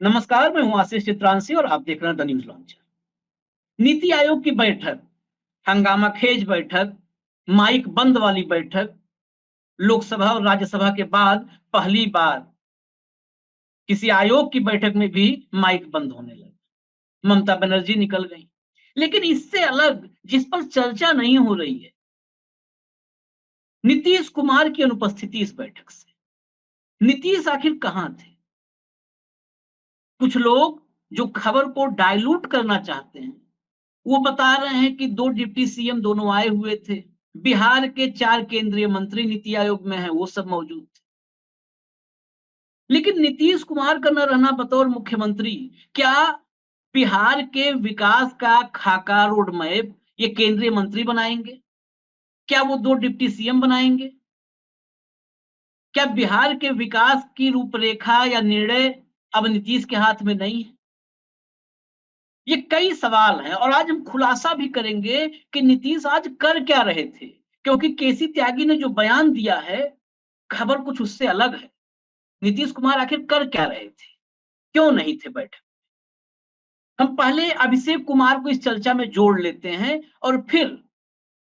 नमस्कार, मैं हूं आशीष चित्रांशी और आप देख रहे हैं the news launcher. NITI Aayog की बैठक, हंगामा खेज बैठक, माइक बंद वाली बैठक, लोकसभा और राज्यसभा के बाद पहली बार किसी आयोग की बैठक में भी माइक बंद होने लगा। ममता बनर्जी निकल गई, लेकिन इससे अलग जिस पर चर्चा नहीं हो रही है, नीतीश कुमार की अनुपस्थिति इस बैठक से। नीतीश आखिर कहां थे? कुछ लोग जो खबर को डाइल्यूट करना चाहते हैं वो बता रहे हैं कि 2 डिप्टी सीएम दोनों आए हुए थे। बिहार के 4 केंद्रीय मंत्री नीति आयोग में हैं, वो सब मौजूद थे। लेकिन नीतीश कुमार का न रहना बतौर मुख्यमंत्री, क्या बिहार के विकास का खाका रोड मैप ये केंद्रीय मंत्री बनाएंगे? क्या वो 2 डिप्टी सीएम बनाएंगे? क्या बिहार के विकास की रूपरेखा या निर्णय अब नीतीश के हाथ में नहीं है? ये कई सवाल हैं और आज हम खुलासा भी करेंगे कि नीतीश आज कर क्या रहे थे, क्योंकि केसी त्यागी ने जो बयान दिया है, खबर कुछ उससे अलग है। नीतीश कुमार आखिर कर क्या रहे थे, क्यों नहीं थे बैठक? हम पहले अभिषेक कुमार को इस चर्चा में जोड़ लेते हैं और फिर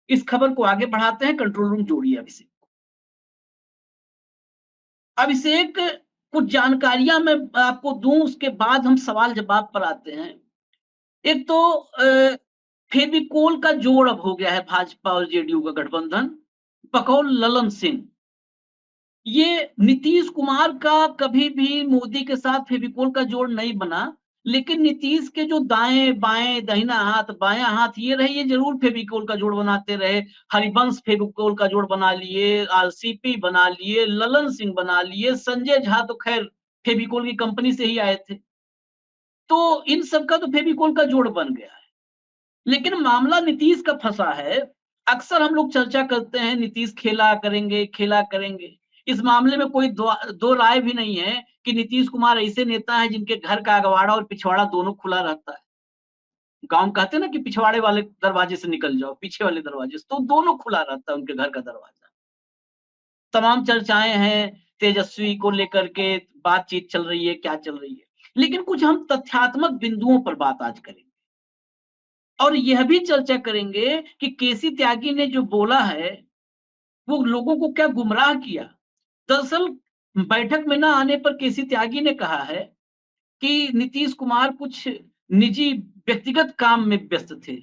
इस खबर को आगे बढ़ाते हैं। कंट्रोल रूम जोड़िए अभिषेक। अभिषेक, कुछ जानकारियां मैं आपको दूं, उसके बाद हम सवाल जवाब पर आते हैं। एक तो फेविकोल का जोड़ अब हो गया है भाजपा और जेडीयू का गठबंधन। बकौल ललन सिंह, ये नीतीश कुमार का कभी भी मोदी के साथ फेविकोल का जोड़ नहीं बना, लेकिन नीतीश के जो दाएं बाएं, दाहिना हाथ बायां हाथ ये रहे, ये जरूर फेविकोल का जोड़ बनाते रहे। हरिवंश फेविकोल का जोड़ बना लिए, आरसीपी बना लिए, ललन सिंह बना लिए, संजय झा तो खैर फेविकोल की कंपनी से ही आए थे। तो इन सबका तो फेविकोल का जोड़ बन गया है। लेकिन मामला नीतीश का फंसा है। अक्सर हम लोग चर्चा करते हैं नीतीश खेला करेंगे, खेला करेंगे। इस मामले में कोई दो राय भी नहीं है कि नीतीश कुमार ऐसे नेता है जिनके घर का अगवाड़ा और पिछवाड़ा दोनों खुला रहता है। गांव में कहते हैं ना कि पिछवाड़े वाले दरवाजे से निकल जाओ, पीछे वाले दरवाजे से, तो दोनों खुला रहता है उनके घर का दरवाजा। तमाम चर्चाएं हैं तेजस्वी को लेकर के, बातचीत चल रही है, क्या चल रही है। लेकिन कुछ हम तथ्यात्मक बिंदुओं पर बात आज करेंगे और यह भी चर्चा करेंगे कि केसी त्यागी ने जो बोला है वो लोगों को क्या गुमराह किया। दरअसल बैठक में ना आने पर केसी त्यागी ने कहा है कि नीतीश कुमार कुछ निजी व्यक्तिगत काम में व्यस्त थे,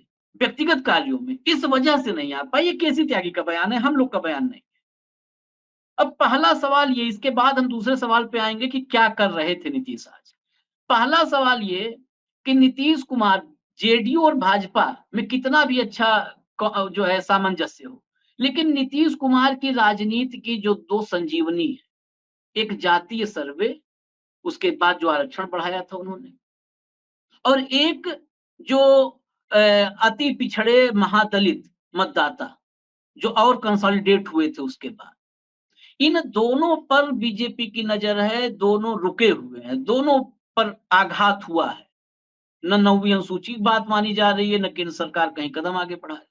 व्यक्तिगत कार्यों में, इस वजह से नहीं आ पाए। ये केसी त्यागी का बयान है, हम लोग का बयान नहीं। अब पहला सवाल ये, इसके बाद हम दूसरे सवाल पे आएंगे कि क्या कर रहे थे नीतीश आज। पहला सवाल ये कि नीतीश कुमार, जेडीयू और भाजपा में कितना भी अच्छा जो है सामंजस्य हो, लेकिन नीतीश कुमार की राजनीति की जो 2 संजीवनी है, एक जातीय सर्वे, उसके बाद जो आरक्षण बढ़ाया था उन्होंने, और एक जो अति पिछड़े महादलित मतदाता जो और कंसोलिडेट हुए थे उसके बाद, इन दोनों पर बीजेपी की नजर है। दोनों रुके हुए हैं, दोनों पर आघात हुआ है। न 9वीं अनुसूची की बात मानी जा रही है, न केंद्र सरकार कहीं कदम आगे बढ़ा है।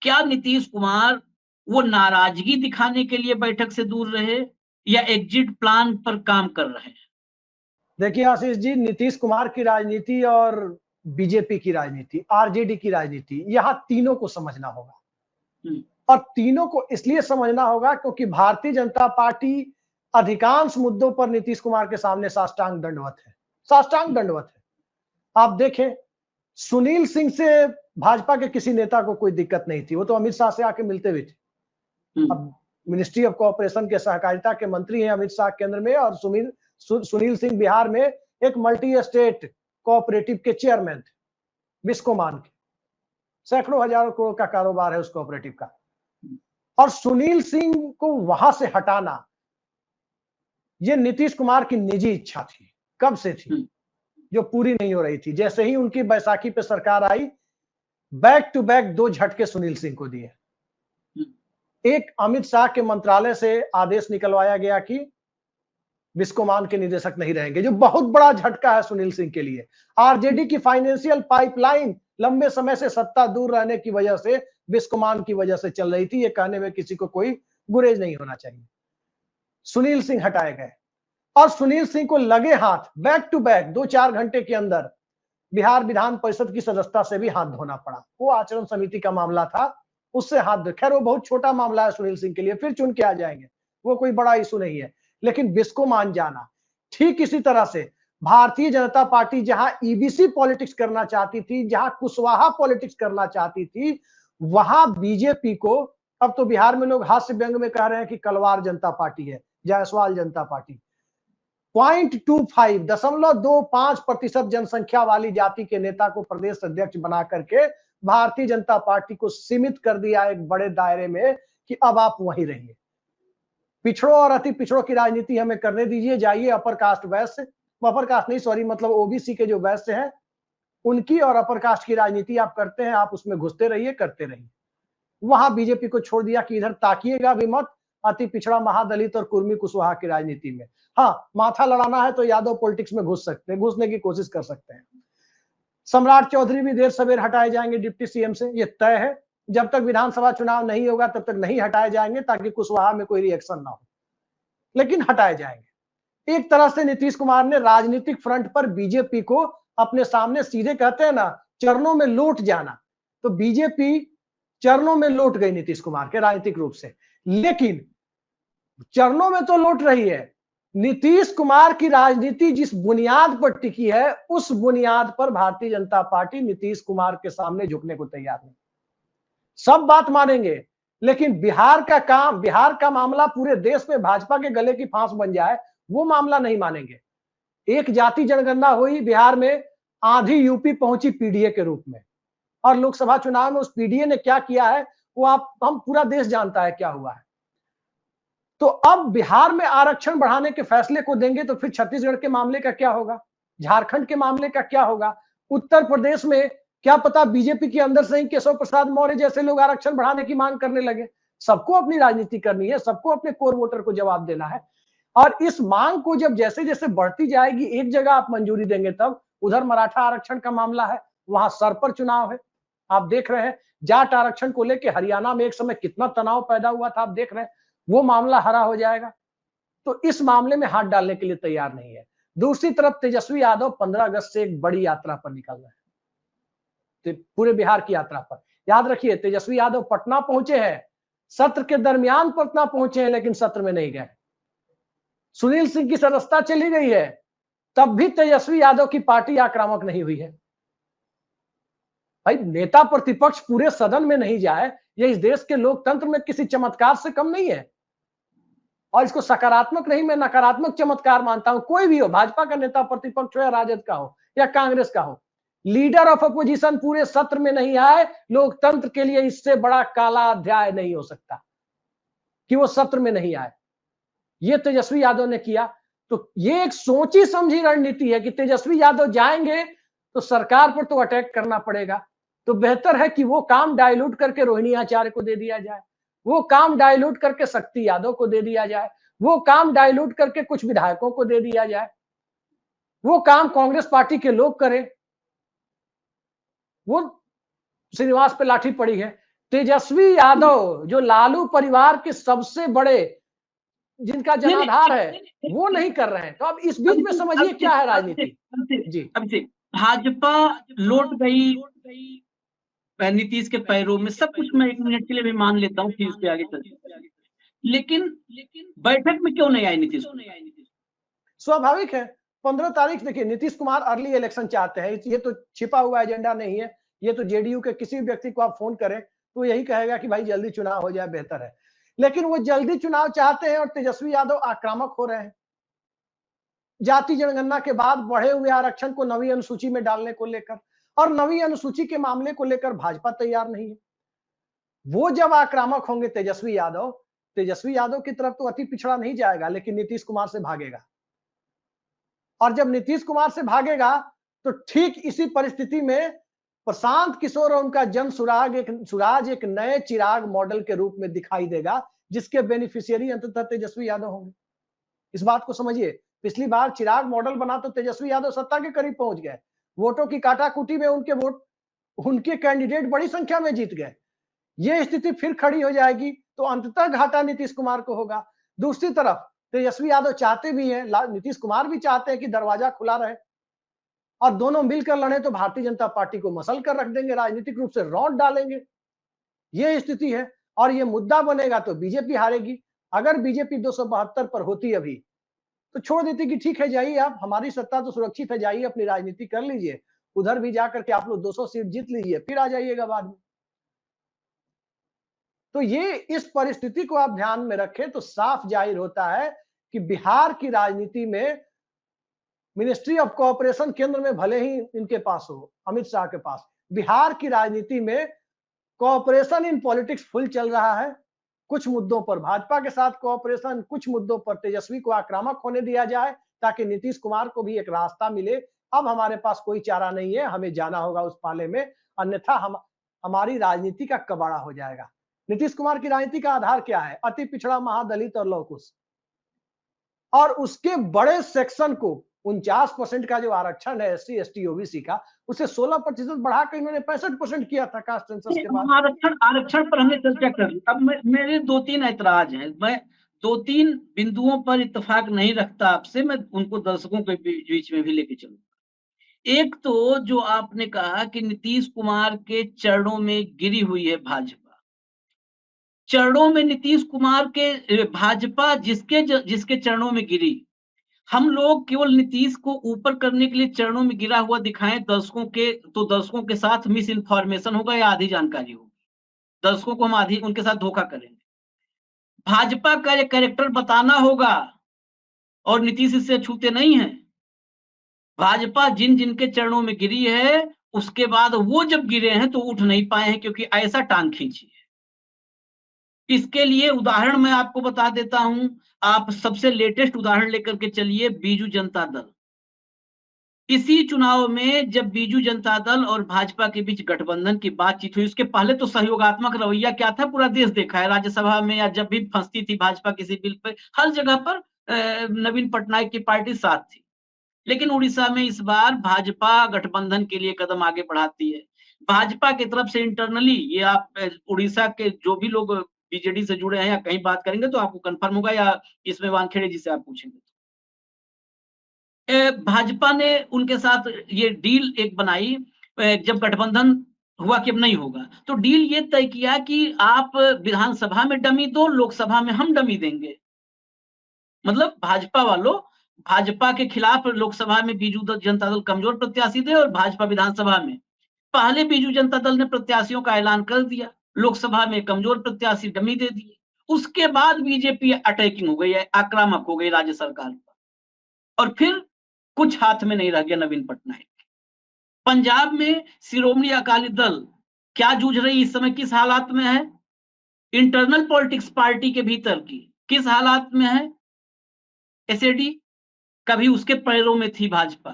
क्या नीतीश कुमार वो नाराजगी दिखाने के लिए बैठक से दूर रहे या एग्जिट प्लान पर काम कर रहे हैं? देखिए आशीष जी, नीतीश कुमार की राजनीति और बीजेपी की राजनीति, आरजेडी की राजनीति, यहाँ तीनों को समझना होगा। और तीनों को इसलिए समझना होगा क्योंकि भारतीय जनता पार्टी अधिकांश मुद्दों पर नीतीश कुमार के सामने साष्टांग दंडवत है, साष्टांग दंडवत है। आप देखें, सुनील सिंह से भाजपा के किसी नेता को कोई दिक्कत नहीं थी, वो तो अमित शाह से आके मिलते हुए थे। अब मिनिस्ट्री ऑफ कोऑपरेशन के सहकारिता के मंत्री हैं अमित शाह केंद्र में, और सुनील सिंह बिहार में एक मल्टी स्टेट कोऑपरेटिव के चेयरमैन थे, बिस्कोमान के। सैकड़ों हजारों करोड़ का कारोबार है उस कोऑपरेटिव का। और सुनील सिंह को वहां से हटाना ये नीतीश कुमार की निजी इच्छा थी, कब से थी, जो पूरी नहीं हो रही थी। जैसे ही उनकी बैसाखी पे सरकार आई, बैक टू बैक 2 झटके सुनील सिंह को दिए। एक, अमित शाह के मंत्रालय से आदेश निकलवाया गया कि बिस्कोमान के निदेशक नहीं रहेंगे, जो बहुत बड़ा झटका है सुनील सिंह के लिए। आरजेडी की फाइनेंशियल पाइपलाइन लंबे समय से सत्ता दूर रहने की वजह से, बिस्कोमान की वजह से चल रही थी, ये कहने में किसी को कोई गुरेज नहीं होना चाहिए। सुनील सिंह हटाए गए। और सुनील सिंह को लगे हाथ बैक टू बैक 2-4 घंटे के अंदर बिहार विधान परिषद की सदस्यता से भी हाथ धोना पड़ा। वो आचरण समिति का मामला था, उससे हाथ धो, खैर वो बहुत छोटा मामला है सुनील सिंह के लिए, फिर चुन के आ जाएंगे, वो कोई बड़ा इशू नहीं है। लेकिन बिस्को मान जाना, ठीक इसी तरह से भारतीय जनता पार्टी जहां ईबीसी पॉलिटिक्स करना चाहती थी, जहां कुशवाहा पॉलिटिक्स करना चाहती थी, वहां बीजेपी को, अब तो बिहार में लोग हास्य व्यंग में कह रहे हैं कि कलवार जनता पार्टी है, जायसवाल जनता पार्टी। 0.25% जनसंख्या वाली जाति के नेता को प्रदेश अध्यक्ष बना करके भारतीय जनता पार्टी को सीमित कर दिया एक बड़े दायरे में कि अब आप वहीं रहिए, पिछड़ों और अति पिछड़ों की राजनीति हमें करने दीजिए, जाइए अपर कास्ट वैश्य, अपर कास्ट नहीं सॉरी मतलब ओबीसी के जो वैश्य हैं उनकी और अपर कास्ट की राजनीति आप करते हैं, आप उसमें घुसते रहिए, करते रहिए। वहां बीजेपी को छोड़ दिया कि इधर ताकिएगा भी मत अति पिछड़ा महादलित और कुर्मी कुशवाहा की राजनीति में। हाँ, माथा लड़ाना है तो यादव पॉलिटिक्स में घुस सकते हैं, घुसने की कोशिश कर सकते हैं। सम्राट चौधरी भी देर सवेर हटाए जाएंगे डिप्टी सीएम से, ये तय है। जब तक विधानसभा चुनाव नहीं होगा तब तक नहीं हटाए जाएंगे ताकि कुशवाहा में कोई रिएक्शन ना हो, लेकिन हटाए जाएंगे। एक तरह से नीतीश कुमार ने राजनीतिक फ्रंट पर बीजेपी को अपने सामने सीधे कहते हैं ना चरणों में लौट जाना, तो बीजेपी चरणों में लौट गई नीतीश कुमार के राजनीतिक रूप से। लेकिन चरणों में तो लौट रही है, नीतीश कुमार की राजनीति जिस बुनियाद पर टिकी है उस बुनियाद पर भारतीय जनता पार्टी नीतीश कुमार के सामने झुकने को तैयार नहीं। सब बात मानेंगे, लेकिन बिहार का मामला पूरे देश में भाजपा के गले की फांस बन जाए वो मामला नहीं मानेंगे। एक जाति जनगणना हुई बिहार में, आधी यूपी पहुंची पीडीए के रूप में, और लोकसभा चुनाव में उस पीडीए ने क्या किया है वो हम पूरा देश जानता है क्या हुआ है। तो अब बिहार में आरक्षण बढ़ाने के फैसले को देंगे तो फिर छत्तीसगढ़ के मामले का क्या होगा, झारखंड के मामले का क्या होगा, उत्तर प्रदेश में क्या पता बीजेपी के अंदर से ही केशव प्रसाद मौर्य जैसे लोग आरक्षण बढ़ाने की मांग करने लगे। सबको अपनी राजनीति करनी है, सबको अपने कोर वोटर को जवाब देना है, और इस मांग को जब जैसे जैसे बढ़ती जाएगी एक जगह आप मंजूरी देंगे तब, उधर मराठा आरक्षण का मामला है, वहां सर पर चुनाव है, आप देख रहे हैं। जाट आरक्षण को लेकर हरियाणा में एक समय कितना तनाव पैदा हुआ था, आप देख रहे हैं, वो मामला हरा हो जाएगा। तो इस मामले में हाथ डालने के लिए तैयार नहीं है। दूसरी तरफ तेजस्वी यादव 15 अगस्त से एक बड़ी यात्रा पर निकल रहे हैं, तो पूरे बिहार की यात्रा पर। याद रखिए तेजस्वी यादव पटना पहुंचे हैं, सत्र के दरमियान पटना पहुंचे हैं लेकिन सत्र में नहीं गए। सुनील सिंह की सदस्यता चली गई है, तब भी तेजस्वी यादव की पार्टी आक्रामक नहीं हुई है। भाई नेता प्रतिपक्ष पूरे सदन में नहीं जाए, ये इस देश के लोकतंत्र में किसी चमत्कार से कम नहीं है, और इसको सकारात्मक नहीं मैं नकारात्मक चमत्कार मानता हूं। कोई भी हो, भाजपा का नेता प्रतिपक्ष हो या राजद का हो या कांग्रेस का हो, लीडर ऑफ अपोजिशन पूरे सत्र में नहीं आए, लोकतंत्र के लिए इससे बड़ा काला अध्याय नहीं हो सकता कि वो सत्र में नहीं आए। ये तेजस्वी यादव ने किया, तो ये एक सोची समझी रणनीति है कि तेजस्वी यादव जाएंगे तो सरकार पर तो अटैक करना पड़ेगा, तो बेहतर है कि वो काम डाइल्यूट करके रोहिणी आचार्य को दे दिया जाए, वो काम डाइल्यूट करके शक्ति यादव को दे दिया जाए, वो काम डाइल्यूट करके कुछ विधायकों को दे दिया जाए, वो काम कांग्रेस पार्टी के लोग करें। वो श्रीनिवास पे लाठी पड़ी है। तेजस्वी यादव जो लालू परिवार के सबसे बड़े जिनका जनाधार है वो नहीं कर रहे हैं, तो अब इस बीच में समझिए क्या है राजनीति। जी अब से भाजपा लौट गई नीतीश के पैरों में, सब कुछ मैं 1 मिनट के लिए भी मान लेता हूँ, फिर उसके आगे चलते। लेकिन बैठक में क्यों नहीं आए नीतीश? स्वाभाविक है, 15 तारीख देखिए नीतीश कुमार अर्ली इलेक्शन चाहते हैं, ये तो छिपा हुआ एजेंडा नहीं है, ये तो जेडीयू के किसी भी व्यक्ति को आप फोन करें तो यही कहेगा कि भाई जल्दी चुनाव हो जाए बेहतर है, लेकिन वो जल्दी चुनाव चाहते हैं और तेजस्वी यादव आक्रामक हो रहे हैं। जाति जनगणना के बाद बढ़े हुए आरक्षण को नवी अनुसूची में डालने को लेकर, और नवी अनुसूची के मामले को लेकर भाजपा तैयार नहीं है। वो जब आक्रामक होंगे तेजस्वी यादव की तरफ तो अति पिछड़ा नहीं जाएगा, लेकिन नीतीश कुमार से भागेगा, और जब नीतीश कुमार से भागेगा तो ठीक इसी परिस्थिति में प्रशांत किशोर और उनका जन सुराज एक नए चिराग मॉडल के रूप में दिखाई देगा, जिसके बेनिफिशियरी अंततः तेजस्वी यादव होंगे। इस बात को समझिए, पिछली बार चिराग मॉडल बना तो तेजस्वी यादव सत्ता के करीब पहुंच गए, वोटों की काटाकुटी में उनके कैंडिडेट बड़ी संख्या में जीत गए। ये स्थिति फिर खड़ी हो जाएगी तो अंततः घाटा नीतीश कुमार को होगा। दूसरी तरफ तेजस्वी यादव चाहते भी हैं, नीतीश कुमार भी चाहते हैं कि दरवाजा खुला रहे और दोनों मिलकर लड़े तो भारतीय जनता पार्टी को मसल कर रख देंगे, राजनीतिक रूप से रौंद डालेंगे। ये स्थिति है और ये मुद्दा बनेगा तो बीजेपी हारेगी। अगर बीजेपी 272 पर होती अभी तो छोड़ देती कि ठीक है जाइए आप, हमारी सत्ता तो सुरक्षित है, जाइए अपनी राजनीति कर लीजिए, उधर भी जाकर के आप लोग 200 सीट जीत लीजिए, फिर आ जाइएगा बाद में। तो ये इस परिस्थिति को आप ध्यान में रखें तो साफ जाहिर होता है कि बिहार की राजनीति में मिनिस्ट्री ऑफ कोऑपरेशन केंद्र में भले ही इनके पास हो, अमित शाह के पास, बिहार की राजनीति में कोऑपरेशन इन पॉलिटिक्स फुल चल रहा है। कुछ मुद्दों पर भाजपा के साथ कोऑपरेशन, कुछ मुद्दों पर तेजस्वी को आक्रामक होने दिया जाए ताकि नीतीश कुमार को भी एक रास्ता मिले। अब हमारे पास कोई चारा नहीं है, हमें जाना होगा उस पाले में, अन्यथा हमारी राजनीति का कबाड़ा हो जाएगा। नीतीश कुमार की राजनीति का आधार क्या है? अति पिछड़ा, महादलित और लौकुश। और उसके बड़े सेक्शन को 49% का जो आरक्षण है एससी एसटी ओबीसी का, उसे 16% बढ़ाकर इन्होंने 65% किया था कास्ट सेंसस के बाद। आरक्षण पर हमने चर्चा कर ली। अब मेरे 2-3 ऐतराज हैं, मैं 2-3 बिंदुओं पर इत्तेफाक नहीं रखता आपसे, मैं उनको दर्शकों के बीच में भी लेके चलूंगा। एक तो जो आपने कहा कि नीतीश कुमार के चरणों में गिरी हुई है भाजपा, चरणों में नीतीश कुमार के भाजपा जिसके चरणों में गिरी, हम लोग केवल नीतीश को ऊपर करने के लिए चरणों में गिरा हुआ दिखाएं दर्शकों के, तो दर्शकों के साथ मिस इन्फॉर्मेशन होगा या आधी जानकारी होगी, दर्शकों को हम आधी उनके साथ धोखा करेंगे। भाजपा का एक कैरेक्टर बताना होगा और नीतीश इससे छूते नहीं है। भाजपा जिन जिनके चरणों में गिरी है, उसके बाद वो जब गिरे हैं तो उठ नहीं पाए हैं, क्योंकि ऐसा टांग खींची है। इसके लिए उदाहरण मैं आपको बता देता हूं, आप सबसे लेटेस्ट उदाहरण लेकर के चलिए, बीजू जनता दल। इसी चुनाव में जब बीजू जनता दल और भाजपा के बीच गठबंधन की बातचीत हुई, उसके पहले तो सहयोगात्मक रवैया क्या था पूरा देश देखा है। राज्यसभा में या जब भी फंसती थी भाजपा किसी बिल पर, हर जगह पर नवीन पटनायक की पार्टी साथ थी। लेकिन उड़ीसा में इस बार भाजपा गठबंधन के लिए कदम आगे बढ़ाती है। भाजपा की तरफ से इंटरनली, ये आप उड़ीसा के जो भी लोग बीजेडी से जुड़े हैं या कहीं बात करेंगे तो आपको कंफर्म होगा, या इसमें वानखेड़े जी से आप पूछेंगे। भाजपा ने उनके साथ ये डील एक बनाई, जब गठबंधन हुआ कि अब नहीं होगा, तो डील ये तय किया कि आप विधानसभा में डमी दो, लोकसभा में हम डमी देंगे। मतलब भाजपा वालों भाजपा के खिलाफ लोकसभा में बीजू जनता दल कमजोर प्रत्याशी थे और भाजपा विधानसभा में, पहले बीजू जनता दल ने प्रत्याशियों का ऐलान कर दिया, लोकसभा में कमजोर प्रत्याशी डमी दे दिए। उसके बाद बीजेपी अटैकिंग हो गई, आक्रामक हो गई राज्य सरकार पर, और फिर कुछ हाथ में नहीं रह गया नवीन पटनायक। पंजाब में शिरोमणि अकाली दल क्या जूझ रही इस समय, किस हालात में है? इंटरनल पॉलिटिक्स पार्टी के भीतर की किस हालात में है? एसएडी कभी उसके पैरों में थी भाजपा,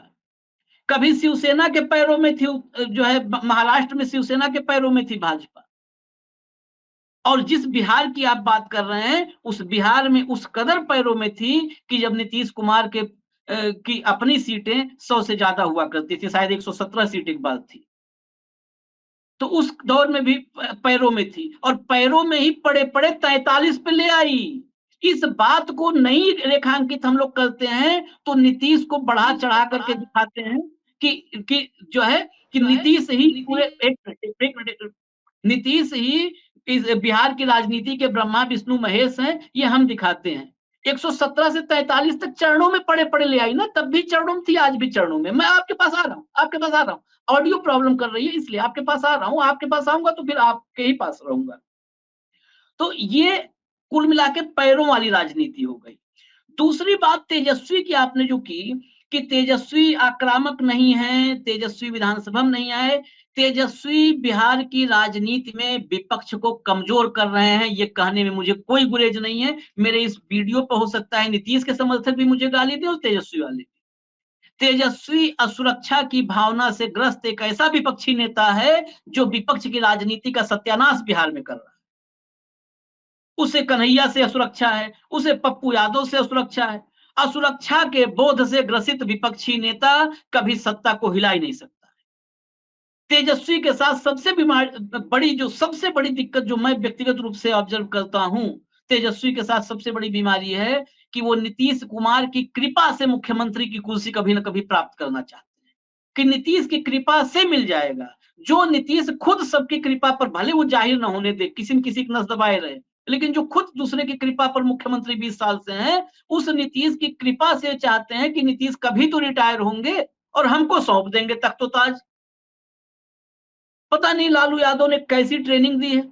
कभी शिवसेना के पैरों में थी, जो है महाराष्ट्र में शिवसेना के पैरों में थी भाजपा। और जिस बिहार की आप बात कर रहे हैं, उस बिहार में उस कदर पैरों में थी कि जब नीतीश कुमार के की अपनी सीटें 100 से ज्यादा हुआ करती थी, शायद 117 सीट एक बार थी, तो उस दौर में भी पैरों में थी, और पैरों में ही पड़े पड़े 43 पे ले आई। इस बात को नहीं रेखांकित हम लोग करते हैं तो नीतीश को बढ़ा चढ़ा करके दिखाते हैं कि जो है कि नीतीश ही पूरे नीतीश ही इस बिहार की राजनीति के ब्रह्मा विष्णु महेश हैं, ये हम दिखाते हैं। 117 से 43 तक चरणों में पड़े पड़े ले आई ना, तब भी चरणों में थी, आज भी चरणों में। मैं आपके पास आ रहा हूँ, ऑडियो प्रॉब्लम कर रही है इसलिए आपके पास आ रहा हूँ, आपके पास आऊंगा तो फिर आपके ही पास रहूंगा। तो ये कुल मिला के पैरों वाली राजनीति हो गई। दूसरी बात तेजस्वी की आपने जो की कि तेजस्वी आक्रामक नहीं है, तेजस्वी विधानसभा में नहीं आए, तेजस्वी बिहार की राजनीति में विपक्ष को कमजोर कर रहे हैं, ये कहने में मुझे कोई गुरेज नहीं है। मेरे इस वीडियो पर हो सकता है नीतीश के समर्थक भी मुझे गाली दे और तेजस्वी वाले। तेजस्वी असुरक्षा की भावना से ग्रस्त एक ऐसा विपक्षी नेता है जो विपक्ष की राजनीति का सत्यानाश बिहार में कर रहा है। उसे कन्हैया से असुरक्षा है, उसे पप्पू यादव से असुरक्षा है। असुरक्षा के बोध से ग्रसित विपक्षी नेता कभी सत्ता को हिला ही नहीं सकता है। तेजस्वी के साथ सबसे बड़ी दिक्कत जो मैं व्यक्तिगत रूप से ऑब्जर्व करता हूं, तेजस्वी के साथ सबसे बड़ी बीमारी है कि वो नीतीश कुमार की कृपा से मुख्यमंत्री की कुर्सी कभी ना कभी प्राप्त करना चाहते हैं, कि नीतीश की कृपा से मिल जाएगा। जो नीतीश खुद सबकी कृपा पर भले वो जाहिर ना होने दे, किसी न किसी की नस दबाए रहे, लेकिन जो खुद दूसरे की कृपा पर मुख्यमंत्री 20 साल से हैं, उस नीतीश की कृपा से चाहते हैं कि नीतीश कभी तो रिटायर होंगे और हमको सौंप देंगे तख्तोताज। पता नहीं लालू यादव ने कैसी ट्रेनिंग दी है।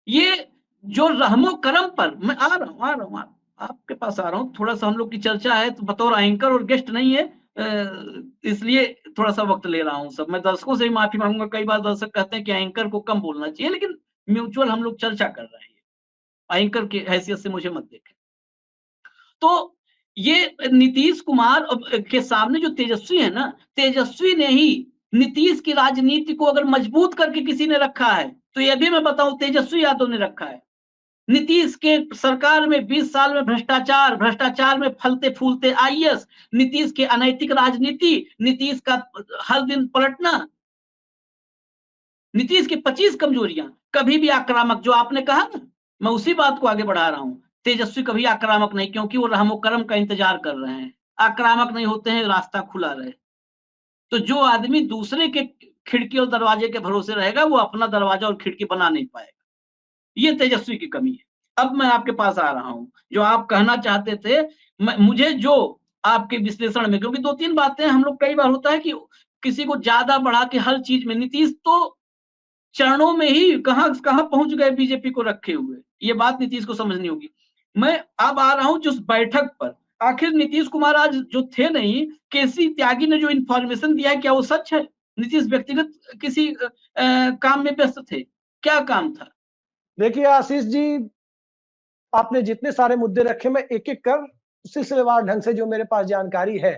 ये जो रहमो करम पर मैं आ रहा हूँ आपके पास आ रहा हूँ, थोड़ा सा हम लोग की चर्चा है तो बतौर एंकर और गेस्ट नहीं है, इसलिए थोड़ा सा वक्त ले रहा हूँ। सब मैं दर्शकों से भी माफी मांगूंगा, कई बार दर्शक कहते हैं कि एंकर को कम बोलना चाहिए, लेकिन म्यूचुअल हम लोग चर्चा कर रहे हैं, एंकर की हैसियत से मुझे मत देखें। तो ये नीतीश कुमार के सामने जो तेजस्वी है ना, तेजस्वी ने ही नीतीश की राजनीति को अगर मजबूत करके किसी ने रखा है तो ये भी मैं बताऊं तेजस्वी यादव ने रखा है। नीतीश के सरकार में 20 साल में भ्रष्टाचार में फलते फूलते आईएएस, नीतीश के अनैतिक राजनीति, नीतीश का हर दिन पलटना, नीतीश की 25 कमजोरियां, कभी भी आक्रामक, जो आपने कहा ना, मैं उसी बात को आगे बढ़ा रहा हूं। तेजस्वी कभी आक्रामक नहीं, क्योंकि वो रहमो करम का इंतजार कर रहे हैं। आक्रामक नहीं होते हैं, रास्ता खुला रहे। तो जो आदमी दूसरे के खिड़की और दरवाजे के भरोसे रहेगा, वो अपना दरवाजा और खिड़की बना नहीं पाएगा। ये तेजस्वी की कमी है। अब मैं आपके पास आ रहा हूं, जो आप कहना चाहते थे, मुझे जो आपके विश्लेषण में, क्योंकि 2-3 बातें हम लोग, कई बार होता है कि किसी को ज्यादा बढ़ा के हर चीज में, नीतीश तो चरणों में ही कहां पहुंच गए बीजेपी को रखे हुए, ये बात नीतीश को समझनी होगी। मैं अब आ रहा हूं जिस बैठक पर, आखिर नीतीश कुमार आज जो थे नहीं, केसी त्यागी ने जो इंफॉर्मेशन दिया है, क्या वो सच है? नीतीश व्यक्तिगत किसी काम में व्यस्त थे, क्या काम था? देखिए आशीष जी, आपने जितने सारे मुद्दे रखे, मैं एक एक कर सिलसिलेवार ढंग से जो मेरे पास जानकारी है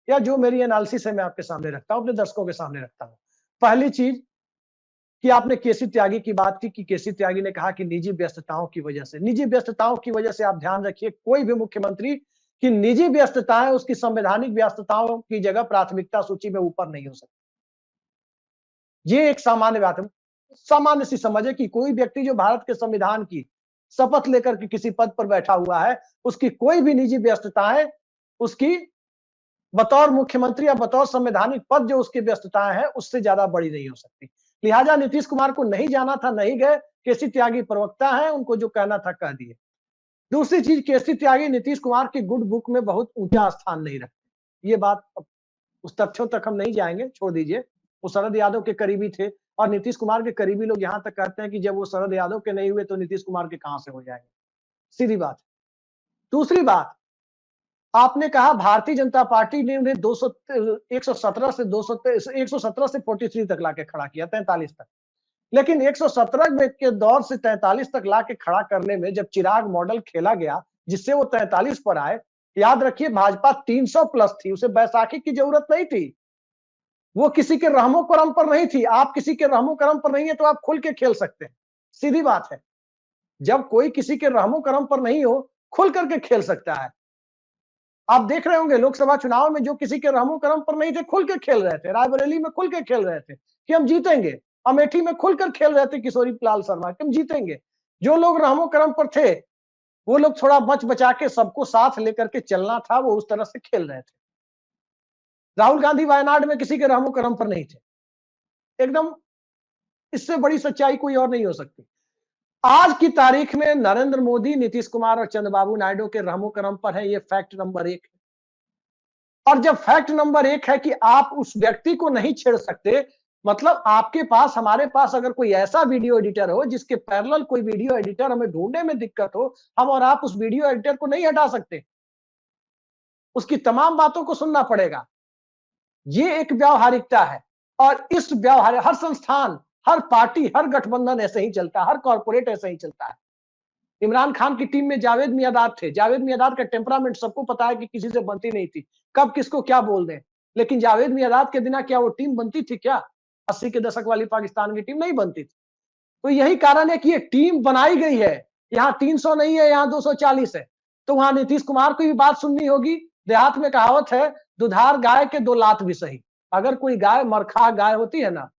या जो मेरी एनालिसिस है मैं आपके सामने रखता हूं, अपने दर्शकों के सामने रखता हूं। पहली चीज कि आपने केसी त्यागी की बात की कि केसी त्यागी ने कहा कि निजी व्यस्तताओं की वजह से आप ध्यान रखिए, कोई भी मुख्यमंत्री की निजी व्यस्तताएं उसकी संवैधानिक व्यस्तताओं की जगह प्राथमिकता सूची में ऊपर नहीं हो सकती। ये एक सामान्य बात है, सामान्य सी समझ है कि कोई व्यक्ति जो भारत के संविधान की शपथ लेकर के किसी पद पर बैठा हुआ है, उसकी कोई भी निजी व्यस्तताएं उसकी बतौर मुख्यमंत्री या बतौर संवैधानिक पद जो उसकी व्यस्तताएं हैं, उससे ज्यादा बड़ी नहीं हो सकती। लिहाजा नीतीश कुमार को नहीं जाना था, नहीं गए। केसी त्यागी प्रवक्ता हैं, उनको जो कहना था कह दिए। दूसरी चीज, केसी त्यागी नीतीश कुमार की गुड बुक में बहुत ऊंचा स्थान नहीं रखते। ये बात, उस तथ्यों तक हम नहीं जाएंगे, छोड़ दीजिए। वो शरद यादव के करीबी थे, और नीतीश कुमार के करीबी लोग यहां तक कहते हैं कि जब वो शरद यादव के नहीं हुए तो नीतीश कुमार के कहां से हो जाएंगे। सीधी बात। दूसरी बात, आपने कहा भारतीय जनता पार्टी ने उन्हें 117 से 43 तक लाके खड़ा किया, 43 तक। लेकिन 117 के दौर से 43 तक लाके खड़ा करने में जब चिराग मॉडल खेला गया, जिससे वो 43 पर आए, याद रखिए भाजपा 300 प्लस थी, उसे बैसाखी की जरूरत नहीं थी। वो किसी के रहमो करम पर नहीं थी। आप किसी के रहमो करम पर नहीं है तो आप खुल के खेल सकते हैं, सीधी बात है। जब कोई किसी के रहमो करम पर नहीं हो, खुल करके खेल सकता है। आप देख रहे होंगे लोकसभा चुनाव में जो किसी के रहमो करम पर नहीं थे, खुल के खेल रहे थे। रायबरेली में खुल के खेल रहे थे कि हम जीतेंगे। अमेठी में खुलकर खेल रहे थे किशोरी लाल शर्मा कि हम जीतेंगे। जो लोग रहमो करम पर थे, वो लोग थोड़ा बच बचा के सबको साथ लेकर के चलना था, वो उस तरह से खेल रहे थे। राहुल गांधी वायनाड में किसी के रहमो करम पर नहीं थे, एकदम। इससे बड़ी सच्चाई कोई और नहीं हो सकती। आज की तारीख में नरेंद्र मोदी, नीतीश कुमार और चंद्रबाबू नायडू के रहमो करम पर है, ये फैक्ट नंबर 1 है। और जब फैक्ट नंबर 1 है कि आप उस व्यक्ति को नहीं छेड़ सकते, मतलब आपके पास, हमारे पास अगर कोई ऐसा वीडियो एडिटर हो जिसके पैरेलल कोई वीडियो एडिटर हमें ढूंढने में दिक्कत हो, हम और आप उस वीडियो एडिटर को नहीं हटा सकते, उसकी तमाम बातों को सुनना पड़ेगा। ये एक व्यावहारिकता है, और इस व्यवहार, हर संस्थान, हर पार्टी, हर गठबंधन ऐसे ही चलता है, हर कॉर्पोरेट ऐसे ही चलता है। इमरान खान की टीम में जावेद मियादाद थे। जावेद मियादाद का टेम्परामेंट सबको पता है कि किसी से बनती नहीं थी, कब किसको क्या बोल दें। लेकिन जावेद मियादाद के बिना क्या वो टीम बनती थी? क्या 80 के दशक वाली पाकिस्तान की टीम नहीं बनती थी। तो यही कारण है कि ये टीम बनाई गई है। यहाँ 300 नहीं है, यहाँ 240 है। तो वहां नीतीश कुमार को भी बात सुननी होगी। देहात में कहावत है, दुधार गाय के 2 लात भी सही। अगर कोई गाय मरखा गाय होती है ना,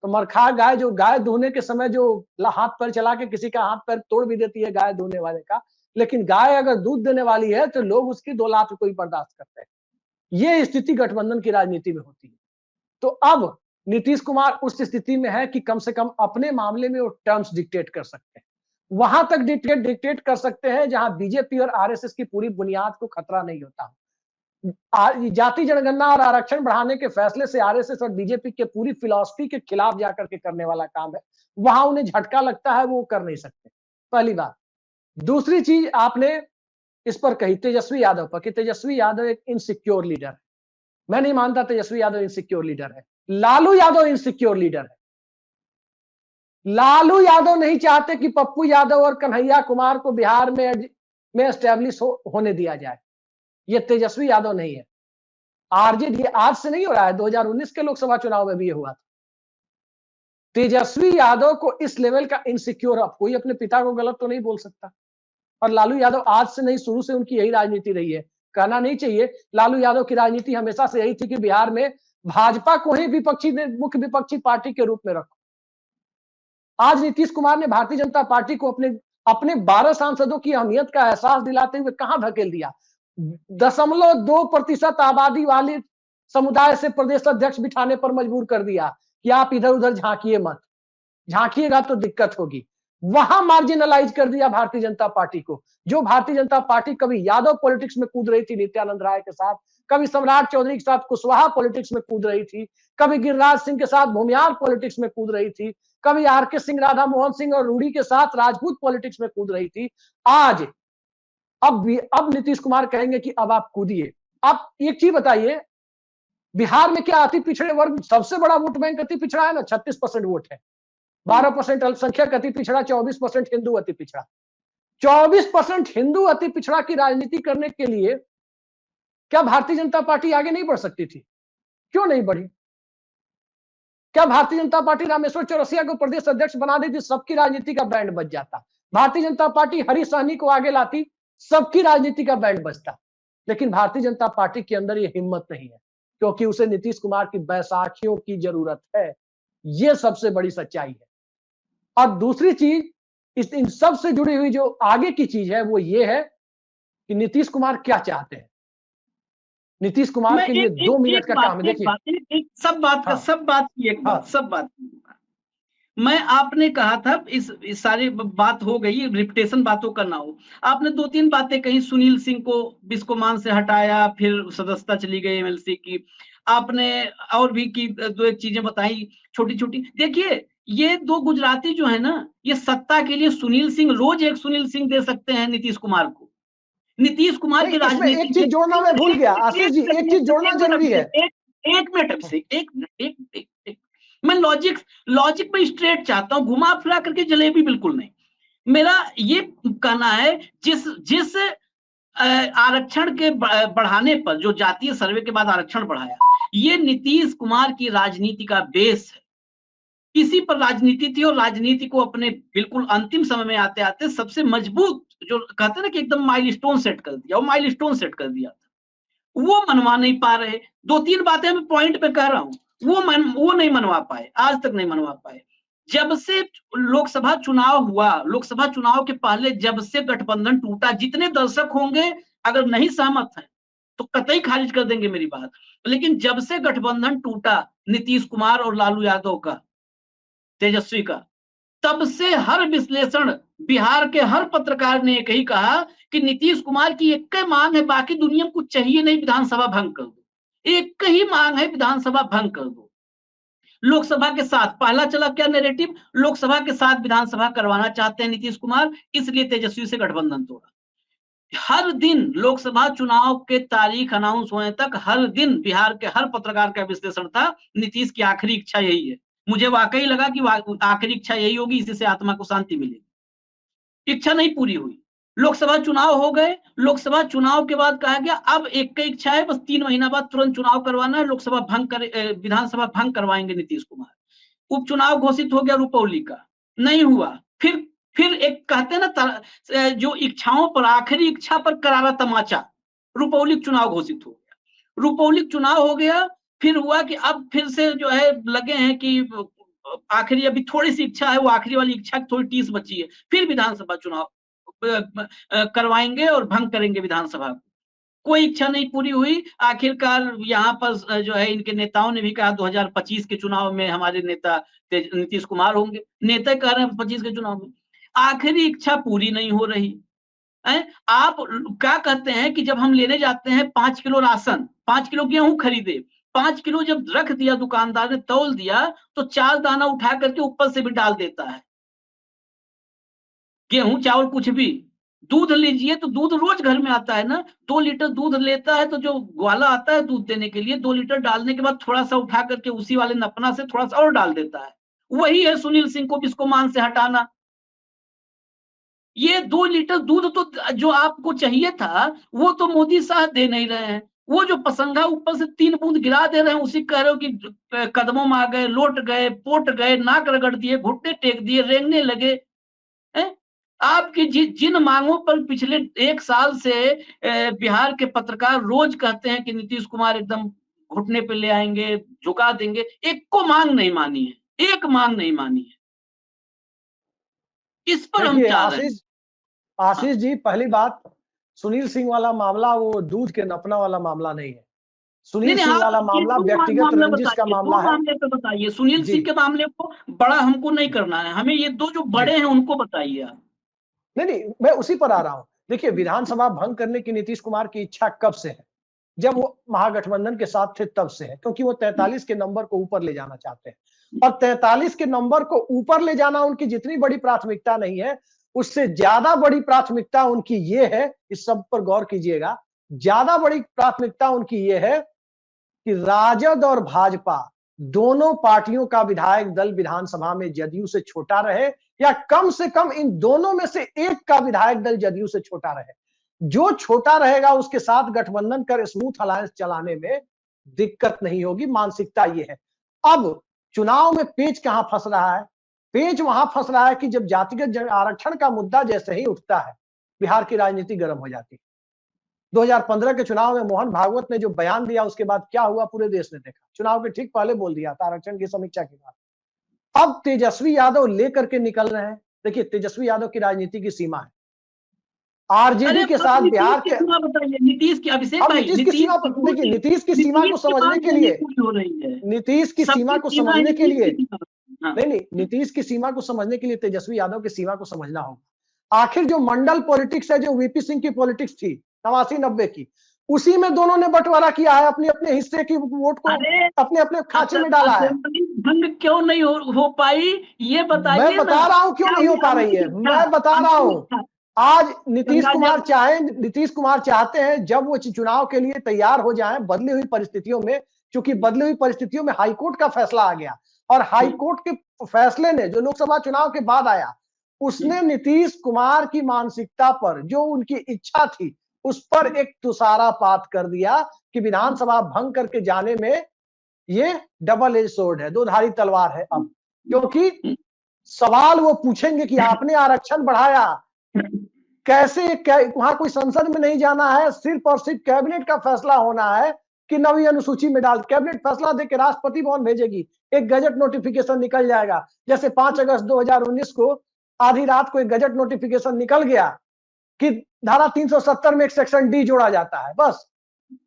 तो मरखा गाय, जो गाय दुहने के समय जो हाथ पैर चला के किसी का हाथ पैर तोड़ भी देती है गाय दुहने वाले का, लेकिन गाय अगर दूध देने वाली है तो लोग उसकी 2 लात को ही बर्दाश्त करते हैं। ये स्थिति गठबंधन की राजनीति में होती है। तो अब नीतीश कुमार उस स्थिति में है कि कम से कम अपने मामले में वो टर्म्स डिक्टेट कर सकते हैं, वहां तक डिक्टेट कर सकते हैं जहां बीजेपी और आरएसएस की पूरी बुनियाद को खतरा नहीं होता। जाति जनगणना और आरक्षण बढ़ाने के फैसले से आरएसएस और बीजेपी के पूरी फिलॉसफी के खिलाफ जाकर के करने वाला काम है, वहां उन्हें झटका लगता है, वो कर नहीं सकते, पहली बात। दूसरी चीज आपने इस पर कही तेजस्वी यादव पर, कि तेजस्वी यादव एक इनसिक्योर लीडर है। मैं नहीं मानता तेजस्वी यादव इनसिक्योर लीडर है। लालू यादव इनसिक्योर लीडर है। लालू यादव नहीं चाहते कि पप्पू यादव और कन्हैया कुमार को बिहार में एस्टेब्लिश होने दिया जाए। ये तेजस्वी यादव नहीं है। आरजेडी आज से नहीं हो रहा है, 2019 के लोकसभा चुनाव में भी ये हुआ था। तेजस्वी यादव को इस लेवल का इनसिक्योर, अब कोई अपने पिता को गलत तो नहीं बोल सकता। और लालू यादव आज से नहीं, शुरू से उनकी यही राजनीति रही है। कहना नहीं चाहिए, लालू यादव की राजनीति हमेशा से यही थी कि बिहार में भाजपा को ही मुख्य विपक्षी पार्टी के रूप में रखो। आज नीतीश कुमार ने भारतीय जनता पार्टी को अपने 12 सांसदों की अहमियत का एहसास दिलाते हुए कहां धकेल दिया। 0.2% आबादी वाले समुदाय से प्रदेश अध्यक्ष बिठाने पर मजबूर कर दिया कि आप इधर उधर झांकिए मत, झांकिएगा तो दिक्कत होगी। वहां मार्जिनलाइज कर दिया भारतीय जनता पार्टी को। जो भारतीय जनता पार्टी कभी यादव पॉलिटिक्स में कूद रही थी नित्यानंद राय के साथ, कभी सम्राट चौधरी के साथ कुशवाहा पॉलिटिक्स में कूद रही थी, कभी गिरिराज सिंह के साथ भूमियार पॉलिटिक्स में कूद रही थी, कभी आरके सिंह, राधा मोहन सिंह और रूडी के साथ राजपूत पॉलिटिक्स में कूद रही थी, आज अब नीतीश कुमार कहेंगे कि अब आप कूदिए। आप एक चीज बताइए, बिहार में क्या अति पिछड़े वर्ग सबसे बड़ा वोट बैंक अति पिछड़ा है ना, 36% वोट है, 12% अल्पसंख्यक अति पिछड़ा, 24% हिंदू अति पिछड़ा। 24% हिंदू अति पिछड़ा की राजनीति करने के लिए क्या भारतीय जनता पार्टी आगे नहीं बढ़ सकती थी? क्यों नहीं बढ़ी? क्या भारतीय जनता पार्टी रामेश्वर चौरसिया को प्रदेश अध्यक्ष बना देती, सबकी राजनीति का बैंड बच जाता। भारतीय जनता पार्टी हरी सहनी को आगे लाती, सबकी राजनीति का बैंड बचता। लेकिन भारतीय जनता पार्टी के अंदर ये हिम्मत नहीं है, क्योंकि उसे नीतीश कुमार की बैसाखियों की जरूरत है। ये सबसे बड़ी सच्चाई है। और दूसरी चीज, इन सब से जुड़ी हुई जो आगे की चीज है वो ये है कि नीतीश कुमार क्या चाहते हैं। नीतीश कुमार के लिए 2 मिनट का काम है। देखिए, सब बात की एक बात मैं, आपने कहा था इस सारी बात हो गई, रिपीटेशन बातों का ना हो। आपने 2-3 बातें कही, सुनील सिंह को बिस्कोमान से हटाया, फिर सदस्यता चली गई एमएलसी की। आपने और भी की 2-1 चीजें बताई छोटी छोटी। देखिए, ये 2 गुजराती जो है ना, ये सत्ता के लिए सुनील सिंह, रोज एक सुनील सिंह दे सकते हैं नीतीश कुमार को। नीतीश कुमार की राजनीति, एक चीज जोड़ना मैं भूल गया आशीष जी, एक चीज जोड़ना जरूरी है। एक मिनट से एक मैं लॉजिक में स्ट्रेट चाहता हूं, घुमा फिरा करके जलेबी बिल्कुल नहीं। मेरा ये कहना है, जिस आरक्षण के बढ़ाने पर, जो जातीय सर्वे के बाद आरक्षण बढ़ाया, ये नीतीश कुमार की राजनीति का बेस है। इसी पर राजनीति थी, और राजनीति को अपने बिल्कुल अंतिम समय में आते आते सबसे मजबूत, जो कहते हैं ना कि एकदम माइलस्टोन सेट कर दिया, वो माइलस्टोन सेट कर दिया था। वो मनवा नहीं पा रहे। 2-3 बातें मैं पॉइंट पे कह रहा हूं, वो नहीं मनवा पाए, आज तक नहीं मनवा पाए। जब से लोकसभा चुनाव हुआ, लोकसभा चुनाव के पहले जब से गठबंधन टूटा, जितने दर्शक होंगे अगर नहीं सहमत हैं तो कतई खारिज कर देंगे मेरी बात, लेकिन जब से गठबंधन टूटा नीतीश कुमार और लालू यादव का, तेजस्वी का, तब से हर विश्लेषण, बिहार के हर पत्रकार ने एक ही कहा कि नीतीश कुमार की एक मांग है, बाकी दुनिया में कुछ चाहिए नहीं, विधानसभा भंग कर दो। एक ही मांग है, विधानसभा भंग कर दो। लोकसभा के साथ पहला चला क्या नैरेटिव, लोकसभा के साथ विधानसभा करवाना चाहते हैं नीतीश कुमार, इसलिए तेजस्वी से गठबंधन तोड़ा। हर दिन लोकसभा चुनाव के तारीख अनाउंस होने तक हर दिन बिहार के हर पत्रकार का विश्लेषण था, नीतीश की आखिरी इच्छा यही है। मुझे वाकई लगा कि आखिरी इच्छा यही होगी, इसी से आत्मा को शांति मिलेगी। इच्छा नहीं पूरी हुई, लोकसभा चुनाव हो गए। लोकसभा चुनाव के बाद कहा गया अब एक ही इच्छा है, बस 3 महीना बाद तुरंत चुनाव करवाना है, लोकसभा भंग कर, विधानसभा भंग करवाएंगे नीतीश कुमार। उपचुनाव घोषित हो गया रुपौली का, नहीं हुआ। फिर एक कहते हैं ना, जो इच्छाओं पर, आखिरी इच्छा पर करारा तमाचा, रुपौली चुनाव घोषित हो गया। रुपौली चुनाव हो गया, फिर हुआ कि अब फिर से जो है लगे हैं कि आखिरी अभी थोड़ी सी इच्छा है, वो आखिरी वाली इच्छा थोड़ी टीस बची है, फिर विधानसभा चुनाव करवाएंगे और भंग करेंगे विधानसभा को। कोई इच्छा नहीं पूरी हुई। आखिरकार यहाँ पर जो है इनके नेताओं ने भी कहा 2025 के चुनाव में हमारे नेता नीतीश कुमार होंगे, नेता कह रहे हैं 25 के चुनाव में। आखिरी इच्छा पूरी नहीं हो रही है। आप क्या कहते हैं कि जब हम लेने जाते हैं 5 किलो राशन, 5 किलो गेहूं खरीदे, 5 किलो जब रख दिया दुकानदार ने, तौल दिया, तो 4 दाना उठा करके ऊपर से भी डाल देता है। गेहूं चावल कुछ भी। दूध लीजिए तो दूध रोज घर में आता है ना, 2 लीटर दूध लेता है तो जो ग्वाला आता है दूध देने के लिए, 2 लीटर डालने के बाद थोड़ा सा उठा करके उसी वाले नपना से थोड़ा सा और डाल देता है। वही है सुनील सिंह को बिस्कोमान से हटाना। ये 2 लीटर दूध तो जो आपको चाहिए था वो तो मोदी साहब दे नहीं रहे हैं। वो जो पसंगा ऊपर से 3 बूंद गिरा दे रहे हैं, उसी कह रहे हो कि कदमों में आ गए, लोट गए, पोट गए, नाक रगड़ दिए, घुटने टेक दिए, रेंगने लगे। आपकी जिन मांगों पर पिछले 1 साल से बिहार के पत्रकार रोज कहते हैं कि नीतीश कुमार एकदम घुटने पे ले आएंगे, झुका देंगे, एक को मांग नहीं मानी है, एक मांग नहीं मानी है। इस पर हम चाह रहे हैं। आशीष जी, पहली बात, सुनील सिंह वाला मामला वो दूध के नपना वाला मामला नहीं है। सुनील सिंह वाला मामला व्यक्तिगत रंजिश का मामला है। मामले पे बताइए, सुनील सिंह के मामले को बड़ा हमको नहीं करना है, हमें ये 2 जो बड़े हैं उनको बताइए आप। नहीं, मैं उसी पर आ रहा हूं। देखिए, विधानसभा भंग करने की नीतीश कुमार की इच्छा कब से है? जब वो महागठबंधन के साथ थे तब से है, क्योंकि वो 43 के नंबर को ऊपर ले जाना चाहते हैं। और 43 के नंबर को ऊपर ले जाना उनकी जितनी बड़ी प्राथमिकता नहीं है, उससे ज्यादा बड़ी प्राथमिकता उनकी ये है, इस सब पर गौर कीजिएगा, ज्यादा बड़ी प्राथमिकता उनकी ये है कि राजद और भाजपा दोनों पार्टियों का विधायक दल विधानसभा में जदयू से छोटा रहे, या कम से कम इन दोनों में से एक का विधायक दल जदयू से छोटा रहे। जो छोटा रहेगा उसके साथ गठबंधन कर स्मूथ अलायंस चलाने में दिक्कत नहीं होगी। मानसिकता ये है। अब चुनाव में पेच कहां फंस रहा है? पेच वहां फंस रहा है कि जब जातिगत आरक्षण का मुद्दा जैसे ही उठता है, बिहार की राजनीति गर्म हो जाती है। 2015 के चुनाव में मोहन भागवत ने जो बयान दिया, उसके बाद क्या हुआ पूरे देश ने देखा। चुनाव के ठीक पहले बोल दिया था, आरक्षण की समीक्षा के बाद। अब तेजस्वी यादव लेकर के निकल रहे हैं। देखिए, तेजस्वी यादव की राजनीति की सीमा है। आरजेडी के साथ बिहार के नीतीश की, अभिषेक भाई, नीतीश की सीमा, देखिए नीतीश की सीमा को समझने के लिए, नीतीश की सीमा को समझने के लिए, नहीं, नीतीश की सीमा को समझने के लिए तेजस्वी यादव की सीमा को समझना होगा। आखिर जो मंडल पॉलिटिक्स है, जो वीपी सिंह की पॉलिटिक्स थी 89-90 की, उसी में दोनों ने बंटवारा किया है। अपने अपने हिस्से की वोट को अपने अपने खांचे में डाला है। भंग क्यों नहीं हो पाई ये बताइए। मैं बता रहा हूं क्यों नहीं हो पा रही है, मैं बता रहा हूं। आज नीतीश कुमार चाहते हैं जब वो चुनाव के लिए तैयार हो जाएं, बदली हुई परिस्थितियों में, क्योंकि बदली हुई परिस्थितियों में हाईकोर्ट का फैसला आ गया, और हाईकोर्ट के फैसले ने, जो लोकसभा चुनाव के बाद आया, उसने नीतीश कुमार की मानसिकता पर, जो उनकी इच्छा थी, उस पर एक तुषारापात कर दिया कि विधानसभा भंग करके जाने में ये डबल एज सोर्ड है, 2-धारी तलवार है। अब क्योंकि सवाल वो पूछेंगे कि आपने आरक्षण बढ़ाया कैसे, वहां कोई संसद में नहीं जाना है, सिर्फ और सिर्फ कैबिनेट का फैसला होना है कि नवी अनुसूची में डाल, कैबिनेट फैसला देकर राष्ट्रपति भवन भेजेगी, एक गजट नोटिफिकेशन निकल जाएगा। जैसे 5 अगस्त 2019 को आधी रात को एक गजट नोटिफिकेशन निकल गया कि धारा 370 में एक सेक्शन डी जोड़ा जाता है, बस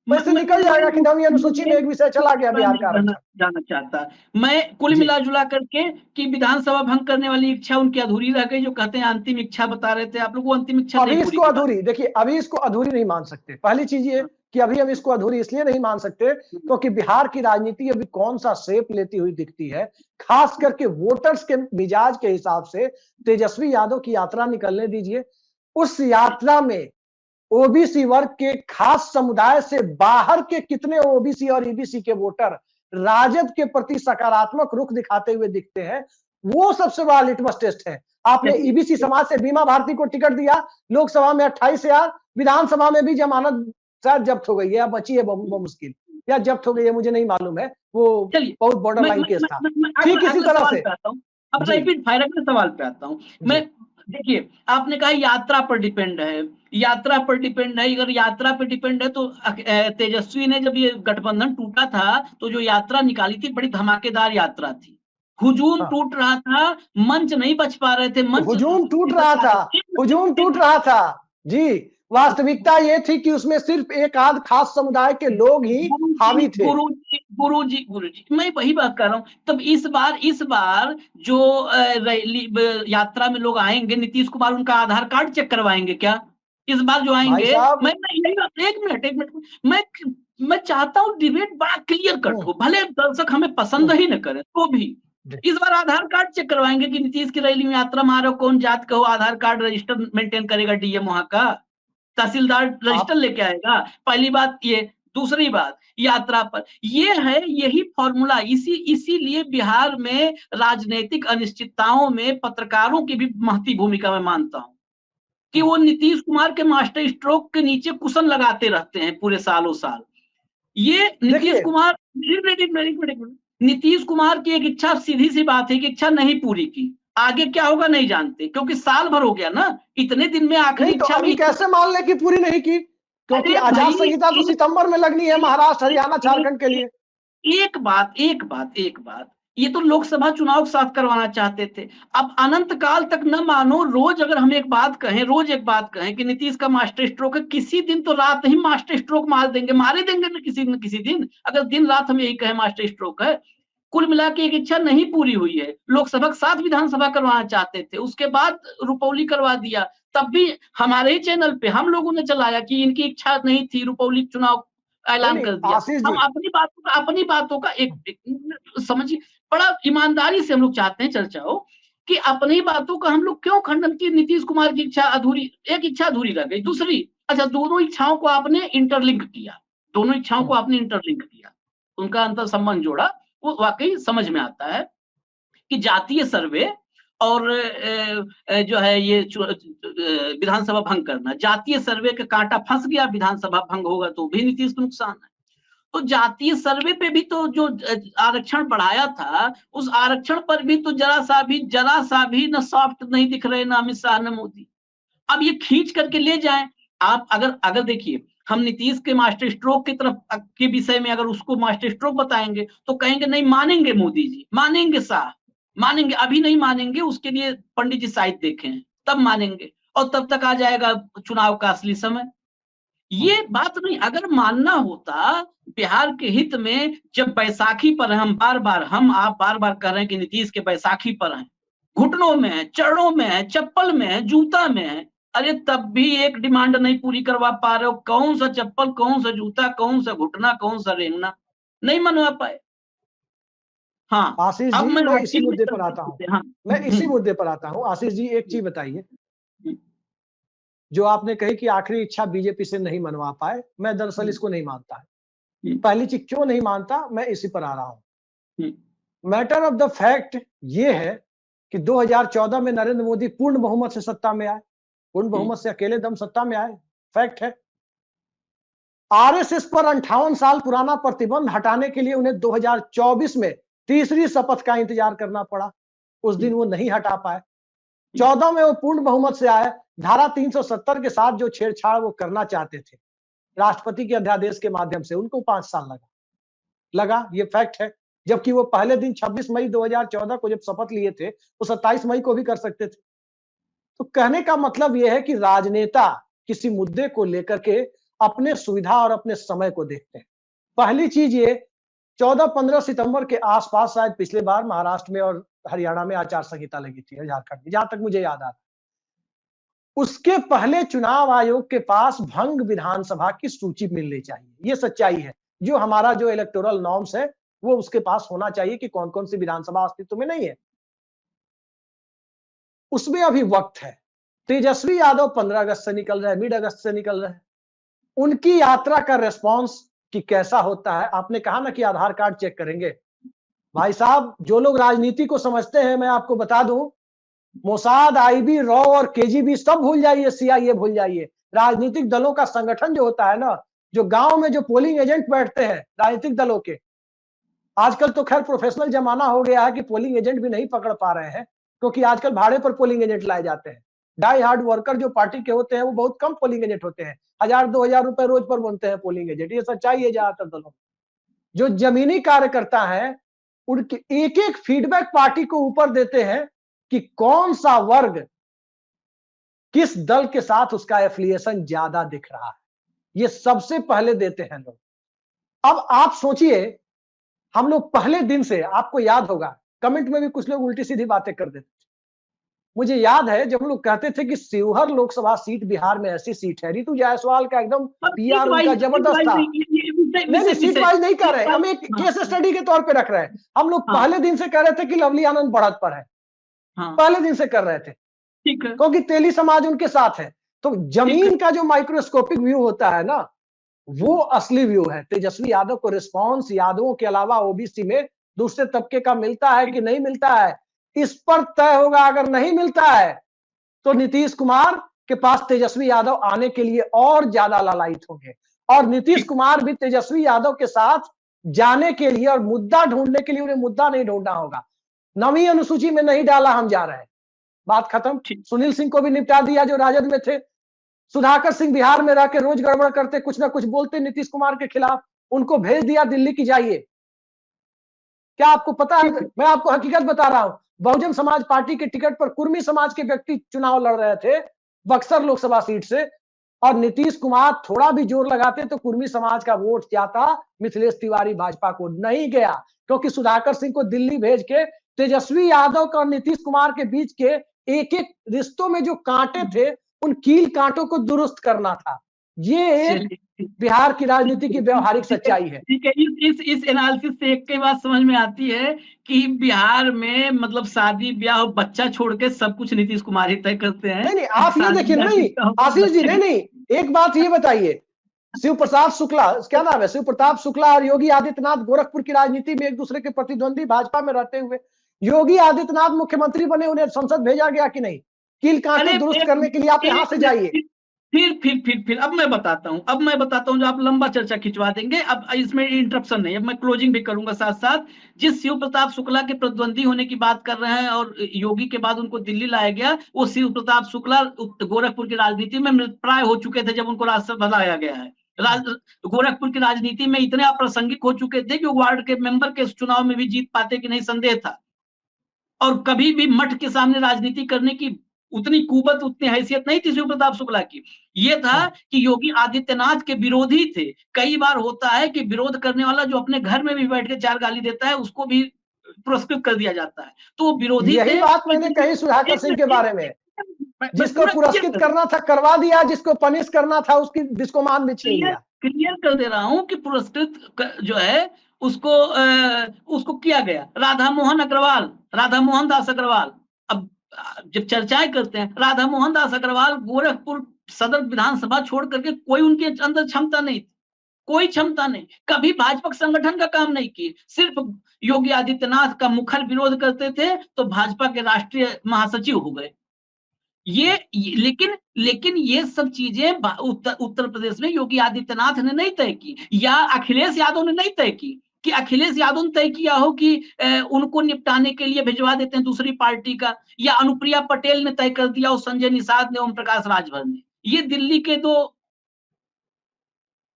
वैसे निकल जाएगा कि नवी अनुसूची में एक विषय चला गया बिहार का। जाना चाहता मैं कुल मिला जुला करके कि विधानसभा भंग करने वाली इच्छा उनकी अधूरी रह गई। जो कहते हैं अंतिम इच्छा बता रहे थे आप लोग, वो अंतिम इच्छा अभी इसको अधूरी, देखिए अभी इसको अधूरी नहीं मान सकते। पहली चीज ये कि अभी हम इसको अधूरी इसलिए नहीं मान सकते क्योंकि बिहार की राजनीति अभी कौन सा शेप लेती हुई दिखती है, खास करके वोटर्स के मिजाज के हिसाब से। तेजस्वी यादव की यात्रा निकलने दीजिए, उस यात्रा में ओबीसी वर्ग के खास समुदाय से बाहर के कितने ओबीसी और ईबीसी के वोटर राजद के प्रति सकारात्मक रुख दिखाते हुए दिखते हैं, वो सबसे बड़ा लिटमस टेस्ट है। आपने ईबीसी समाज से बीमा भारती को टिकट दिया, लोकसभा में 28,000, विधानसभा में भी जमानत शायद जब्त हो गई है या बची है मुश्किल, या जब्त हो गई है मुझे नहीं मालूम है, वो बहुत बॉर्डर लाइन केस था। ठीक इसी तरह से अब रैपिड फायर के सवाल पे आता हूँ मैं। देखिए आपने कहा यात्रा पर डिपेंड है, यात्रा पर डिपेंड है। अगर यात्रा पर डिपेंड है तो तेजस्वी ने जब ये गठबंधन टूटा था तो जो यात्रा निकाली थी बड़ी धमाकेदार यात्रा थी, हुजूम टूट रहा था, मंच नहीं बच पा रहे थे, मंच हुजूम टूट रहा था, हुजूम टूट रहा था जी। वास्तविकता ये थी कि उसमें सिर्फ एक आध खास समुदाय के लोग ही हावी थे। गुरुजी, मैं वही बात कर रहा हूँ। तब इस बार जो रैली यात्रा में लोग आएंगे, नीतीश कुमार उनका आधार कार्ड चेक करवाएंगे क्या? इस बार जो आएंगे, एक मिनट, मैं चाहता हूँ डिबेट बड़ा क्लियर कट हो, भले दर्शक हमें पसंद ही न करे तो भी इस बार आधार कार्ड चेक करवाएंगे कि नीतीश की रैली में यात्रा में आ रहे हो, कौन जात का हो, आधार कार्ड रजिस्टर मेंटेन करेगा डीएम वहां का, तहसीलदार रजिस्टर लेके आएगा। पहली बात ये। दूसरी बात, यात्रा पर ये है, यही फॉर्मूला, इसीलिए बिहार में राजनीतिक अनिश्चितताओं में पत्रकारों की भी महती भूमिका मैं मानता हूं कि वो नीतीश कुमार के मास्टर स्ट्रोक के नीचे कुशन लगाते रहते हैं पूरे सालों साल। ये नीतीश कुमार की एक इच्छा, सीधी सी बात है कि इच्छा नहीं पूरी की, आगे क्या होगा नहीं जानते, क्योंकि साल भर हो गया ना, इतने दिन में आखिरी इच्छा तो कैसे मान ले कि पूरी नहीं की? क्योंकि आचार संहिता तो सितंबर में लगनी है महाराष्ट्र, हरियाणा, झारखंड के लिए। एक बात, ये तो लोकसभा चुनाव के साथ करवाना चाहते थे। अब अनंत काल तक न मानो, रोज अगर हम एक बात कहें कि नीतीश का मास्टर स्ट्रोक है, किसी दिन तो रात ही मास्टर स्ट्रोक मारे देंगे ना किसी दिन, अगर दिन रात हम यही कहें मास्टर स्ट्रोक है। कुल मिला के एक इच्छा नहीं पूरी हुई है। लोकसभा के साथ विधानसभा करवाना चाहते थे, उसके बाद रुपौली करवा दिया, तब भी हमारे ही चैनल पे हम लोगों ने चलाया कि इनकी इच्छा नहीं थी, रुपौली चुनाव ऐलान कर दिया। हम अपनी बातों का एक समझिए, बड़ा ईमानदारी से हम लोग चाहते हैं चर्चा हो कि अपनी बातों का हम लोग क्यों खंडन की? नीतीश कुमार की इच्छा अधूरी, एक इच्छा अधूरी रह गई। दूसरी, अच्छा, दोनों इच्छाओं को आपने इंटरलिंक किया, उनका अंतर संबंध जोड़ा, वो वाकई समझ में आता है कि जातीय सर्वे और जो है ये विधानसभा भंग करना, जातीय सर्वे का कांटा फंस गया, विधानसभा भंग होगा तो भी नीतीश को नुकसान है। तो जातीय सर्वे पे भी तो जो आरक्षण बढ़ाया था, उस आरक्षण पर भी तो जरा सा भी न सॉफ्ट नहीं दिख रहे, न अमित शाह न मोदी। अब ये खींच करके ले जाएं आप। अगर देखिए, हम नीतीश के मास्टर स्ट्रोक की तरफ के विषय में अगर उसको मास्टर स्ट्रोक बताएंगे तो कहेंगे नहीं मानेंगे मोदी जी, मानेंगे शाह, मानेंगे, अभी नहीं मानेंगे, उसके लिए पंडित जी साहित्य देखें, तब मानेंगे, और तब तक आ जाएगा चुनाव का असली समय। ये बात नहीं। अगर मानना होता बिहार के हित में, जब बैसाखी पर हम आप बार बार कह रहे हैं कि नीतीश के बैसाखी पर हैं, घुटनों में है, चरणों में है, चप्पल में है, जूता में है, अरे तब भी एक डिमांड नहीं पूरी करवा पा रहे हो। कौन सा चप्पल, कौन सा जूता, कौन सा घुटना, कौन सा रेंगना, नहीं मनवा पाए। हाँ, आशीष जी, मैं इसी मुद्दे पर आता हूँ। आशीष जी, एक चीज बताइए, जो आपने कही कि आखिरी इच्छा बीजेपी से नहीं मनवा पाए, मैं दरअसल इसको नहीं मानता है। पहली चीज क्यों नहीं मानता, मैं इसी पर आ रहा हूं। मैटर ऑफ द फैक्ट ये है कि 2014 में नरेंद्र मोदी पूर्ण बहुमत से सत्ता में आए, पूर्ण बहुमत से अकेले दम सत्ता में आए, फैक्ट है। आरएसएस पर 58 साल पुराना प्रतिबंध हटाने के लिए उन्हें 2024 में तीसरी शपथ का इंतजार करना पड़ा, उस दिन वो नहीं हटा पाए। 14 में वो पूर्ण बहुमत से आए, धारा 370 के साथ जो छेड़छाड़ वो करना चाहते थे राष्ट्रपति के अध्यादेश के माध्यम से, उनको 5 साल लगा, ये फैक्ट है। जबकि वो पहले दिन 26 मई 2014 को जब शपथ लिए थे, वो 27 मई को भी कर सकते थे। तो कहने का मतलब यह है कि राजनेता किसी मुद्दे को लेकर के अपने सुविधा और अपने समय को देखते हैं। पहली चीज ये, 14-15 सितंबर के आसपास शायद पिछले बार महाराष्ट्र में और हरियाणा में आचार संहिता लगी थी, झारखंड में, जहां तक मुझे याद आता। उसके पहले चुनाव आयोग के पास भंग विधानसभा की सूची मिलनी चाहिए, ये सच्चाई है। जो हमारा जो इलेक्टोरल नॉर्म्स है वो उसके पास होना चाहिए कि कौन कौन सी विधानसभा अस्तित्व में नहीं है। उसमें अभी वक्त है। तेजस्वी यादव 15 अगस्त से निकल रहे हैं, मिड अगस्त से निकल रहे हैं। उनकी यात्रा का रेस्पॉन्स कि कैसा होता है। आपने कहा ना कि आधार कार्ड चेक करेंगे। भाई साहब, जो लोग राजनीति को समझते हैं, मैं आपको बता दूं, मोसाद, आईबी, रॉ और केजीबी सब भूल जाइए, सीआईए भूल जाइए। राजनीतिक दलों का संगठन जो होता है ना, जो गांव में जो पोलिंग एजेंट बैठते हैं राजनीतिक दलों के, आजकल तो खैर प्रोफेशनल जमाना हो गया है कि पोलिंग एजेंट भी नहीं पकड़ पा रहे हैं, क्योंकि आजकल भाड़े पर पोलिंग एजेंट लाए जाते हैं। डाई हार्ड वर्कर जो पार्टी के होते हैं वो बहुत कम पोलिंग एजेंट होते हैं, 1000-2000 रुपए रोज पर बनते हैं पोलिंग एजेंट। ये सच्चाई है ज्यादातर दलों। जो जमीनी कार्यकर्ता है उनके एक एक फीडबैक पार्टी को ऊपर देते हैं कि कौन सा वर्ग किस दल के साथ उसका एफिलिएशन ज्यादा दिख रहा है, ये सबसे पहले देते हैं लोग। अब आप सोचिए, हम लोग पहले दिन से, आपको याद होगा कमेंट में भी कुछ लोग उल्टी सीधी बातें कर देते थे। मुझे याद है जब हम लोग कहते थे कि शिवहर लोकसभा सीट बिहार में ऐसी सीट है, रितु जायसवाल का एकदम पीआर उनका जबरदस्त था। नहीं, सीट वाइज नहीं कर रहे, हम एक केस स्टडी के तौर पे रख रहे हैं। हम लोग पहले दिन से कह रहे थे कि लवली आनंद बढ़त पर है, पहले दिन से कर रहे थे, क्योंकि तेली समाज उनके साथ है। तो जमीन का जो माइक्रोस्कोपिक व्यू होता है ना, वो असली व्यू है। तेजस्वी यादव को रिस्पॉन्स यादवों के अलावा ओबीसी में दूसरे तबके का मिलता है कि नहीं मिलता है, इस पर तय होगा। अगर नहीं मिलता है तो नीतीश कुमार के पास तेजस्वी यादव आने के लिए और ज्यादा लालायित होंगे, और नीतीश कुमार भी तेजस्वी यादव के साथ जाने के लिए और मुद्दा ढूंढने के लिए, उन्हें मुद्दा नहीं ढूंढना होगा। 9वीं अनुसूची में नहीं डाला, हम जा रहे हैं, बात खत्म। सुनील सिंह को भी निपटा दिया जो राजद में थे। सुधाकर सिंह बिहार में रह के रोज गड़बड़ करते, कुछ ना कुछ बोलते नीतीश कुमार के खिलाफ, उनको भेज दिया दिल्ली की जाइए। क्या आपको पता है, मैं आपको हकीकत बता रहा हूं, बहुजन समाज पार्टी के टिकट पर कुर्मी समाज के व्यक्ति चुनाव लड़ रहे थे बक्सर लोकसभा सीट से, और नीतीश कुमार थोड़ा भी जोर लगाते तो कुर्मी समाज का वोट जाता मिथिलेश तिवारी भाजपा को। नहीं गया, क्योंकि सुधाकर सिंह को दिल्ली भेज के तेजस्वी यादव और नीतीश कुमार के बीच के एक एक रिश्तों में जो कांटे थे, उन कील कांटों को दुरुस्त करना था। ये एक बिहार की राजनीति की व्यवहारिक सच्चाई है। ठीक है, इस एनालिसिस से एक के बात समझ में आती है कि बिहार में मतलब शादी ब्याह और बच्चा छोड़ के सब कुछ नीतीश कुमार ही तय करते हैं। नहीं, आप ये देखिए, नहीं आशीष जी, नहीं, एक बात ये बताइए, शिव प्रसाद शुक्ला, क्या नाम है, शिव प्रताप शुक्ला और योगी आदित्यनाथ गोरखपुर की राजनीति में एक दूसरे के प्रतिद्वंदी, भाजपा में रहते हुए योगी आदित्यनाथ मुख्यमंत्री बने, उन्हें संसद भेजा गया कि नहीं? कील कांटे दुरुस्त करने के लिए आप यहां से जाइए। फिर अब मैं बताता हूं जो आप लंबा चर्चा खिंचवा देंगे। अब इसमें इंटरप्शन नहीं, अब मैं क्लोजिंग भी करूंगा साथ साथ। जिस शिव प्रताप शुक्ला के प्रतिद्वंदी होने की बात कर रहे हैं और योगी के बाद उनको दिल्ली लाया गया, वो शिव प्रताप शुक्ला गोरखपुर की राजनीति में मृतप्राय हो चुके थे जब उनको राज्यसभा लाया गया है। गोरखपुर की राजनीति में इतने अप्रासंगिक हो चुके थे कि वार्ड के मेंबर के चुनाव में भी जीत पाते कि नहीं संदेह था, और कभी भी मठ के सामने राजनीति करने की उतनी कुवत, उतनी हैसियत नहीं थी शिव प्रताप शुक्ला की। ये था कि योगी आदित्यनाथ के विरोधी थे। कई बार होता है कि विरोध करने वाला जो अपने घर में भी बैठ के 4 गाली देता है, उसको भी पुरस्कृत कर दिया जाता है, तो वो विरोधी थे। यही बात मैंने कही सुधाकर सिंह के बारे में, जिसको पुरस्कृत करना था करवा दिया, जिसको पनिश करना था उसकी बिस्कोमान भी छीन लिया। क्लियर कर दे रहा हूं कि पुरस्कृत जो है उसको किया गया राधा मोहन दास अग्रवाल। अब जब चर्चाएं करते हैं, राधा मोहन दास अग्रवाल गोरखपुर सदर विधानसभा छोड़ करके कोई उनके अंदर क्षमता नहीं, कोई क्षमता नहीं, कभी भाजपा संगठन का काम नहीं किए, सिर्फ योगी आदित्यनाथ का मुखर विरोध करते थे तो भाजपा के राष्ट्रीय महासचिव हो गए। लेकिन ये सब चीजें उत्तर प्रदेश में योगी आदित्यनाथ ने नहीं तय की, या अखिलेश यादव ने नहीं तय की। कि अखिलेश यादव ने तय किया हो कि उनको निपटाने के लिए भिजवा देते हैं दूसरी पार्टी का, या अनुप्रिया पटेल ने तय कर दिया हो, संजय निषाद ने, ओम प्रकाश राजभर ने। ये दिल्ली के दो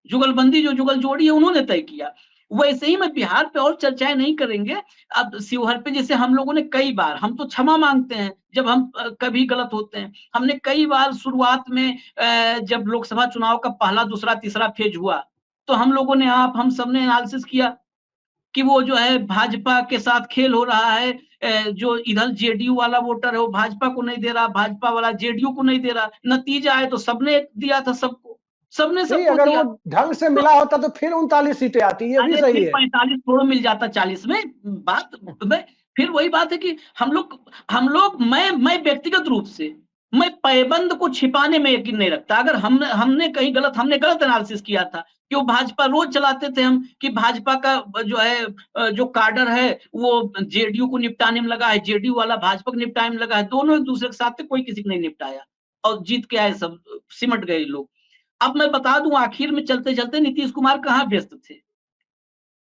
जुगलबंदी जो जुगल जोड़ी है उन्होंने तय किया। वैसे ही मैं बिहार पे और चर्चाएं नहीं करेंगे। अब शिवहर पे जैसे हम लोगों ने कई बार, हम तो क्षमा मांगते हैं जब हम कभी गलत होते हैं, हमने कई बार शुरुआत में जब लोकसभा चुनाव का पहला, दूसरा, तीसरा फेज हुआ तो हम लोगों ने, हम सबने एनालिसिस किया कि वो जो है भाजपा के साथ खेल हो रहा है, जो इधर जेडीयू वाला वोटर है वो भाजपा को नहीं दे रहा, भाजपा वाला जेडीयू को नहीं दे रहा। नतीजा है तो सबने दिया था, सबने अगर वो ढंग से मिला होता तो फिर 39 सीटें आती, ये भी सही है। 45 थोड़ा मिल जाता 40 में। बात फिर वही बात है कि हम लोग मैं व्यक्तिगत रूप से मैं पैबंद को छिपाने में यकीन नहीं रखता। अगर हमने कहीं हमने गलत एनालिसिस किया था कि वो भाजपा, रोज चलाते थे हम कि भाजपा का जो है जो कार्डर है वो जेडीयू को निपटाने में लगा है, जेडीयू वाला भाजपा को निपटाने में लगा है, दोनों एक दूसरे के साथ थे, कोई किसी को नहीं निपटाया और जीत के आए, सब सिमट गए लोग। अब मैं बता दूं, आखिर में चलते चलते नीतीश कुमार कहां व्यस्त थे।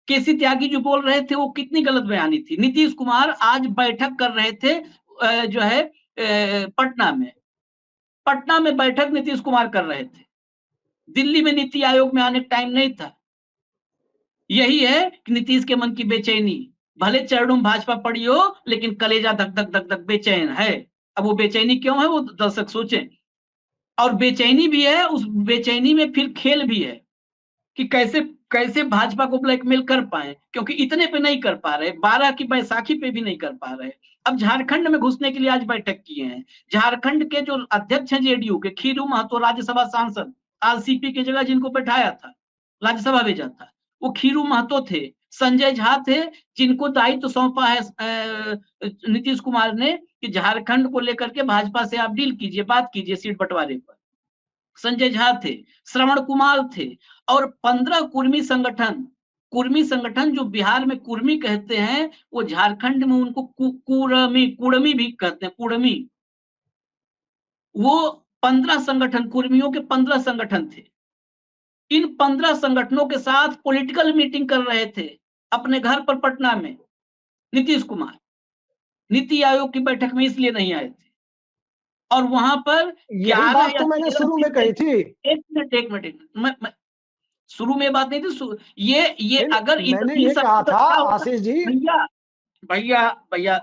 केसी त्यागी जो बोल रहे थे वो कितनी गलत बयानी थी। नीतीश कुमार आज बैठक कर रहे थे जो है पटना में बैठक नीतीश कुमार कर रहे थे। दिल्ली में नीति आयोग में आने का टाइम नहीं था। यही है कि नीतीश के मन की बेचैनी। भले चरणों में भाजपा पड़ी हो, लेकिन कलेजा धक धक धक धक बेचैन है। अब वो बेचैनी क्यों है वो दर्शक सोचें। और बेचैनी भी है, उस बेचैनी में फिर खेल भी है कि कैसे कैसे भाजपा को ब्लैकमेल कर पाए, क्योंकि इतने पे नहीं कर पा रहे, 12 की बैसाखी पे भी नहीं कर पा रहे। अब झारखंड में घुसने के लिए आज बैठक किए हैं। झारखंड के जो अध्यक्ष हैं जेडीयू के, खीरू महतो, राज्यसभा सांसद, आरसीपी की जगह जिनको बैठाया था, राज्यसभा भेजा था, वो खीरू महतो थे। संजय झा थे, जिनको दायित्व सौंपा है नीतीश कुमार ने कि झारखंड को लेकर के भाजपा से आप डील कीजिए, बात कीजिए सीट बंटवारे पर। संजय झा थे, श्रवण कुमार थे, और 15 कुर्मी संगठन जो बिहार में कुर्मी कहते हैं, वो झारखंड में उनको कुड़मी भी कहते हैं, कुड़मी। वो 15 संगठन, कुर्मियों के 15 संगठन थे। इन 15 संगठनों के साथ पॉलिटिकल मीटिंग कर रहे थे अपने घर पर पटना में नीतीश कुमार। नीति आयोग की बैठक में इसलिए नहीं आए थे। और वहां पर 11 बात तो मैंने शुरू में कही थी। एक मिनट मैं शुरू में बात नहीं थी। ये अगर मैंने ये कहा था आशीष जी, भैया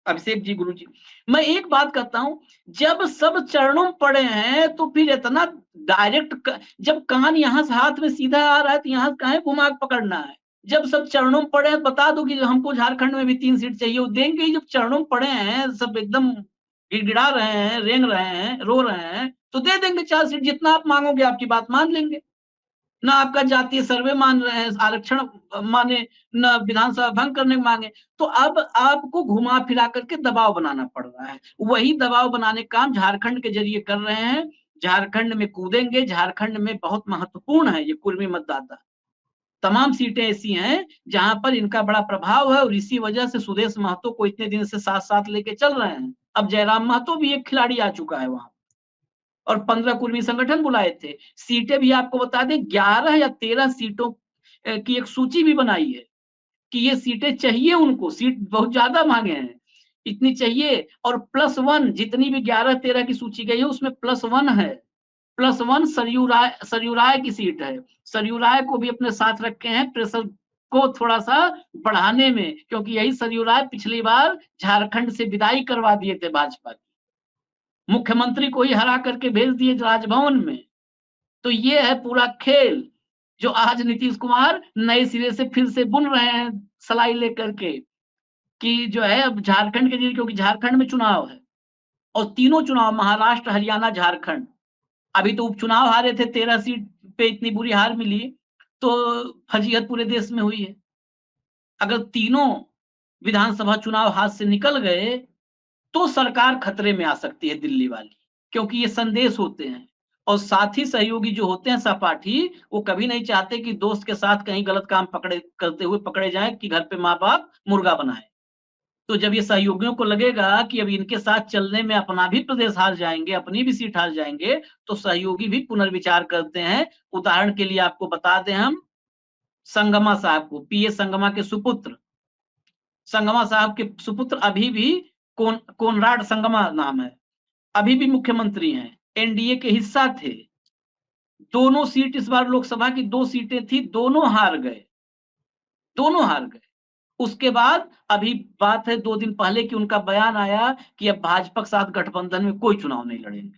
अभिषेक जी, गुरु जी, मैं एक बात कहता हूं, जब सब चरणों में पड़े हैं तो फिर इतना डायरेक्ट, जब कान यहां से हाथ में सीधा आ रहा है तो यहां कहां घुमा पकड़ना है। जब सब चरणों में पड़े हैं, बता दो कि हमको झारखंड में भी 3 सीट चाहिए, वो देंगे। जब चरणों में पड़े हैं, सब एकदम गिड़गिड़ा रहे हैं, रेंग रहे हैं, रो रहे हैं, तो दे देंगे 4 सीट। जितना आप मांगोगे आपकी बात मान लेंगे। ना आपका जातीय सर्वे मान रहे हैं, आरक्षण माने, न विधानसभा भंग करने मांगे। तो अब आपको घुमा फिरा करके दबाव बनाना पड़ रहा है। वही दबाव बनाने का काम झारखंड के जरिए कर रहे हैं। झारखंड में कूदेंगे। झारखंड में बहुत महत्वपूर्ण है ये कुर्मी मतदाता। तमाम सीटें ऐसी हैं जहां पर इनका बड़ा प्रभाव है, और इसी वजह से सुदेश महतो को इतने दिन से साथ साथ लेके चल रहे हैं। अब जयराम महतो भी एक खिलाड़ी आ चुका है वहां, और 15 कुर्मी संगठन बुलाए थे। सीटें भी आपको बता दें, 11 या 13 सीटों की एक सूची भी बनाई है कि ये सीटें चाहिए उनको। सीट बहुत ज्यादा मांगे हैं, इतनी चाहिए। और +1 जितनी भी 11-13 की सूची गई है, उसमें +1 है। +1 सरयू राय की सीट है। सरयू राय को भी अपने साथ रखे हैं प्रेशर को थोड़ा सा बढ़ाने में, क्योंकि यही सरयू राय पिछली बार झारखंड से विदाई करवा दिए थे भाजपा की, मुख्यमंत्री को ही हरा करके भेज दिए राजभवन में। तो ये है पूरा खेल जो आज नीतीश कुमार नए सिरे से फिर से बुन रहे हैं सलाई लेकर के, कि जो है अब झारखंड के लिए, क्योंकि झारखंड में चुनाव है, और तीनों चुनाव, महाराष्ट्र, हरियाणा, झारखंड, अभी तो उपचुनाव हारे थे, 13 सीट पे इतनी बुरी हार मिली, तो फजीहत पूरे देश में हुई है। अगर तीनों विधानसभा चुनाव हाथ से निकल गए तो सरकार खतरे में आ सकती है दिल्ली वाली, क्योंकि ये संदेश होते हैं। और साथी सहयोगी जो होते हैं सहपाठी, वो कभी नहीं चाहते कि दोस्त के साथ कहीं गलत काम करते हुए पकड़े जाएं, कि घर पे माँ बाप मुर्गा बनाए। तो जब ये सहयोगियों को लगेगा कि अब इनके साथ चलने में अपना भी प्रदेश हार जाएंगे, अपनी भी सीट हार जाएंगे, तो सहयोगी भी पुनर्विचार करते हैं। उदाहरण के लिए आपको बता दें हम संगमा साहब को, पीए संगमा के सुपुत्र, संगमा साहब के सुपुत्र अभी भी कोनराड संगमा नाम है, अभी भी मुख्यमंत्री हैं, एनडीए के हिस्सा थे। दोनों सीट इस बार लोकसभा की 2 सीटें थी, दोनों हार गए। उसके बाद अभी बात है 2 दिन पहले कि उनका बयान आया कि अब भाजपा के साथ गठबंधन में कोई चुनाव नहीं लड़ेंगे।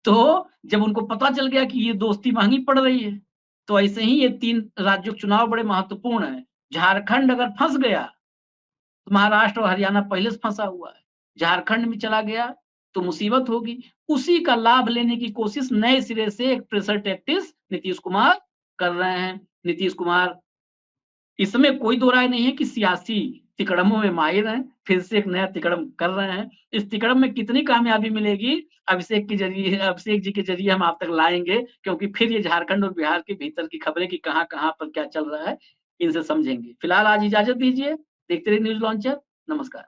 तो जब उनको पता चल गया कि ये दोस्ती महंगी पड़ रही है, तो ऐसे ही ये 3 राज्यों के चुनाव बड़े महत्वपूर्ण है। झारखंड अगर फंस गया तो महाराष्ट्र और हरियाणा पहले से फंसा हुआ है, झारखंड में चला गया तो मुसीबत होगी। उसी का लाभ लेने की कोशिश नए सिरे से एक प्रेशर टैक्टिक्स नीतीश कुमार कर रहे हैं। नीतीश कुमार, इसमें कोई दो राय नहीं है कि सियासी तिकड़मों में माहिर हैं, फिर से एक नया तिकड़म कर रहे हैं। इस तिकड़म में कितनी कामयाबी मिलेगी, अभिषेक जी के जरिए हम आप तक लाएंगे, क्योंकि फिर ये झारखंड और बिहार के भीतर की खबरें कि कहां कहां पर क्या चल रहा है, इनसे समझेंगे। फिलहाल आज इजाजत दीजिए, देखते रहिए न्यूज लॉन्चर। नमस्कार।